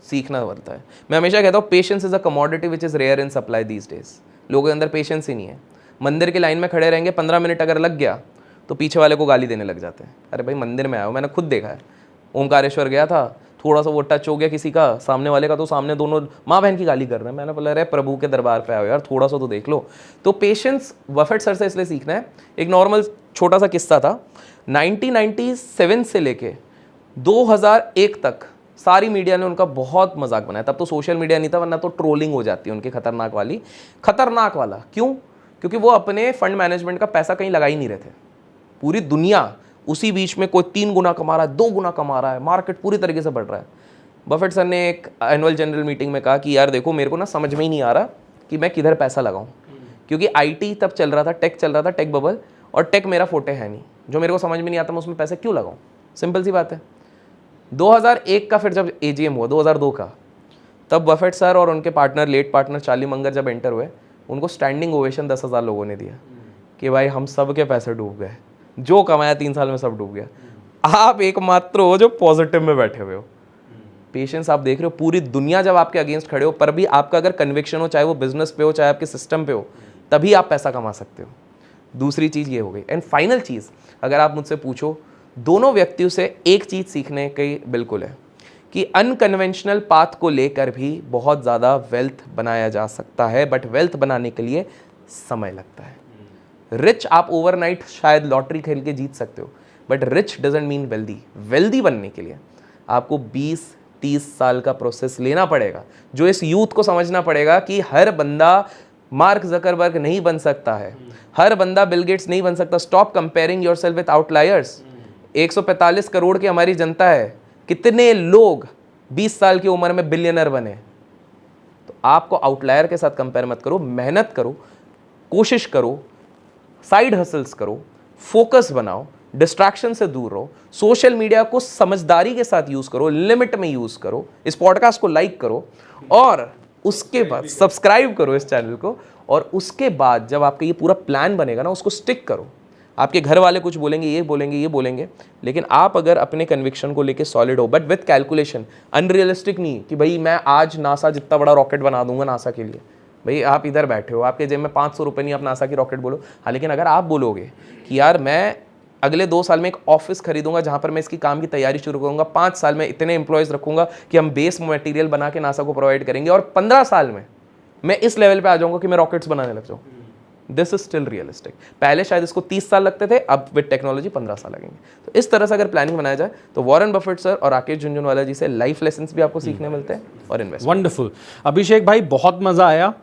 सीखना बनता है। मैं हमेशा कहता हूँ patience is a commodity which is rare in supply these days. लोगों के अंदर पेशेंस ही नहीं है। मंदिर की लाइन में खड़े रहेंगे, 15 मिनट अगर लग गया तो पीछे वाले को गाली देने लग जाते हैं। अरे भाई मंदिर में आया हो, मैंने खुद देखा है, ओमकारेश्वर गया था, थोड़ा सा वो टच हो गया किसी का, सामने वाले का, तो सामने दोनों माँ बहन की गाली कर रहे हैं। मैंने बोला अरे प्रभु के दरबार पे आओ यार, थोड़ा सा तो देख लो। तो पेशेंस बफेट सर से इसलिए सीखना है। एक नॉर्मल छोटा सा किस्सा था, 1997 से लेके 2001 तक सारी मीडिया ने उनका बहुत मजाक बनाया। तब तो सोशल मीडिया नहीं था, वरना तो ट्रोलिंग हो जाती है उनकी खतरनाक वाली। खतरनाक वाला क्यों? क्योंकि वो अपने फंड मैनेजमेंट का पैसा कहीं लगा ही नहीं रहे थे। पूरी दुनिया उसी बीच में कोई 3 गुना कमा रहा है, 2 गुना कमा रहा है, मार्केट पूरी तरीके से बढ़ रहा है। बफेट सर ने एक एनुअल जनरल मीटिंग में कहा कि यार देखो, मेरे को ना समझ में ही नहीं आ रहा कि मैं किधर पैसा लगाऊं, क्योंकि आईटी तब चल रहा था, टेक चल रहा था, टेक बबल, और टेक मेरा फोटे है नहीं। जो मेरे को समझ में नहीं आता मैं उसमें पैसे क्यों लगाऊं? सिंपल सी बात है। 2001 का फिर जब एजीएम हुआ 2002 का, तब बफेट सर और उनके partner, late partner Charlie Munger जब एंटर हुए, उनको स्टैंडिंग ओवेशन 10,000 लोगों ने दिया कि भाई हम सब के पैसे डूब गए, जो कमाया 3 साल में सब डूब गया। आप एकमात्र हो जो पॉजिटिव में बैठे हुए हो। पेशेंस आप देख रहे हो, पूरी दुनिया जब आपके अगेंस्ट खड़े हो, पर भी आपका अगर कन्विक्शन हो, चाहे वो बिजनेस पे हो, चाहे आपके सिस्टम पे हो, तभी आप पैसा कमा सकते हो। दूसरी चीज़ ये हो गई। एंड फाइनल चीज़, अगर आप मुझसे पूछो, दोनों व्यक्तियों से एक चीज़ सीखने की बिल्कुल है कि अनकन्वेंशनल पाथ को लेकर भी बहुत ज़्यादा वेल्थ बनाया जा सकता है, बट वेल्थ बनाने के लिए समय लगता है। रिच आप ओवरनाइट शायद लॉटरी खेल के जीत सकते हो, but rich doesn't mean wealthy. Wealthy बनने के लिए आपको 20-30 साल का प्रोसेस लेना पड़ेगा, जो इस यूथ को समझना पड़ेगा कि हर बंदा मार्क जकरबर्ग नहीं बन सकता है, हर बंदा बिल गेट्स नहीं बन सकता। Stop comparing yourself with outliers. 145 crore की हमारी जनता है, कितने लोग 20 साल की उम्र में बिलियनर बने? तो आपको आउटलायर के साथ कंपेयर मत करो, मेहनत करो, कोशिश करो, साइड हसल्स करो, फोकस बनाओ, डिस्ट्रैक्शन से दूर रहो, सोशल मीडिया को समझदारी के साथ यूज करो, लिमिट में यूज करो, इस पॉडकास्ट को लाइक करो, और उसके बाद सब्सक्राइब करो इस चैनल को, और उसके बाद जब आपका ये पूरा प्लान बनेगा ना, उसको स्टिक करो। आपके घर वाले कुछ बोलेंगे, ये बोलेंगे, ये बोलेंगे, लेकिन आप अगर अपने कन्विक्शन को लेके सॉलिड हो, बट विथ कैलकुलेशन, अनरियलिस्टिक नहीं कि भाई मैं आज नासा जितना बड़ा रॉकेट बना दूंगा नासा के लिए। भाई आप इधर बैठे हो, आपके जेब में 500 रुपये नहीं, आप नासा की रॉकेट बोलो। हाँ, लेकिन अगर आप बोलोगे कि यार मैं अगले 2 साल में एक ऑफिस खरीदूंगा जहां पर मैं इसकी काम की तैयारी शुरू करूंगा, 5 साल में इतने एम्प्लॉयज़ रखूंगा कि हम बेस मटेरियल बना के नासा को प्रोवाइड करेंगे, और 15 साल में मैं इस लेवल पे आ जाऊंगा कि मैं रॉकेट्स बनाने लग जाऊँ, दिस इज स्टिल रियलिस्टिक। पहले शायद इसको 30 साल लगते थे, अब विद टेक्नोलॉजी 15 साल लगेंगे। तो इस तरह से अगर प्लानिंग बनाया जाए तो वॉरेन बफेट सर और राकेश झुनझुनवाला जी से लाइफ लेसन्स भी आपको सीखने मिलते हैं, और इन्वेस्टमेंट। वंडरफुल। अभिषेक भाई, बहुत मज़ा आया।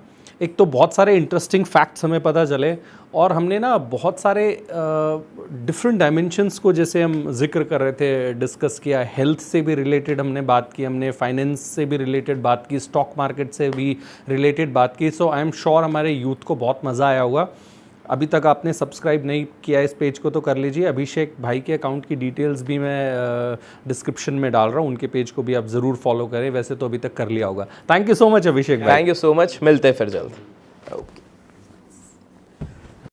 एक तो बहुत सारे इंटरेस्टिंग फैक्ट्स हमें पता चले, और हमने ना बहुत सारे डिफरेंट डायमेंशंस को, जैसे हम जिक्र कर रहे थे, डिस्कस किया। हेल्थ से भी रिलेटेड हमने बात की, हमने फाइनेंस से भी रिलेटेड बात की, स्टॉक मार्केट से भी रिलेटेड बात की। सो आई एम श्योर हमारे यूथ को बहुत मज़ा आया होगा। अभी तक आपने सब्सक्राइब नहीं किया इस पेज को तो कर लीजिए। अभिषेक भाई के अकाउंट की डिटेल्स भी मैं डिस्क्रिप्शन में डाल रहा हूँ, उनके पेज को भी आप ज़रूर फॉलो करें। वैसे तो अभी तक कर लिया होगा। थैंक यू सो मच अभिषेक भाई। थैंक यू सो मच, मिलते हैं फिर जल्द।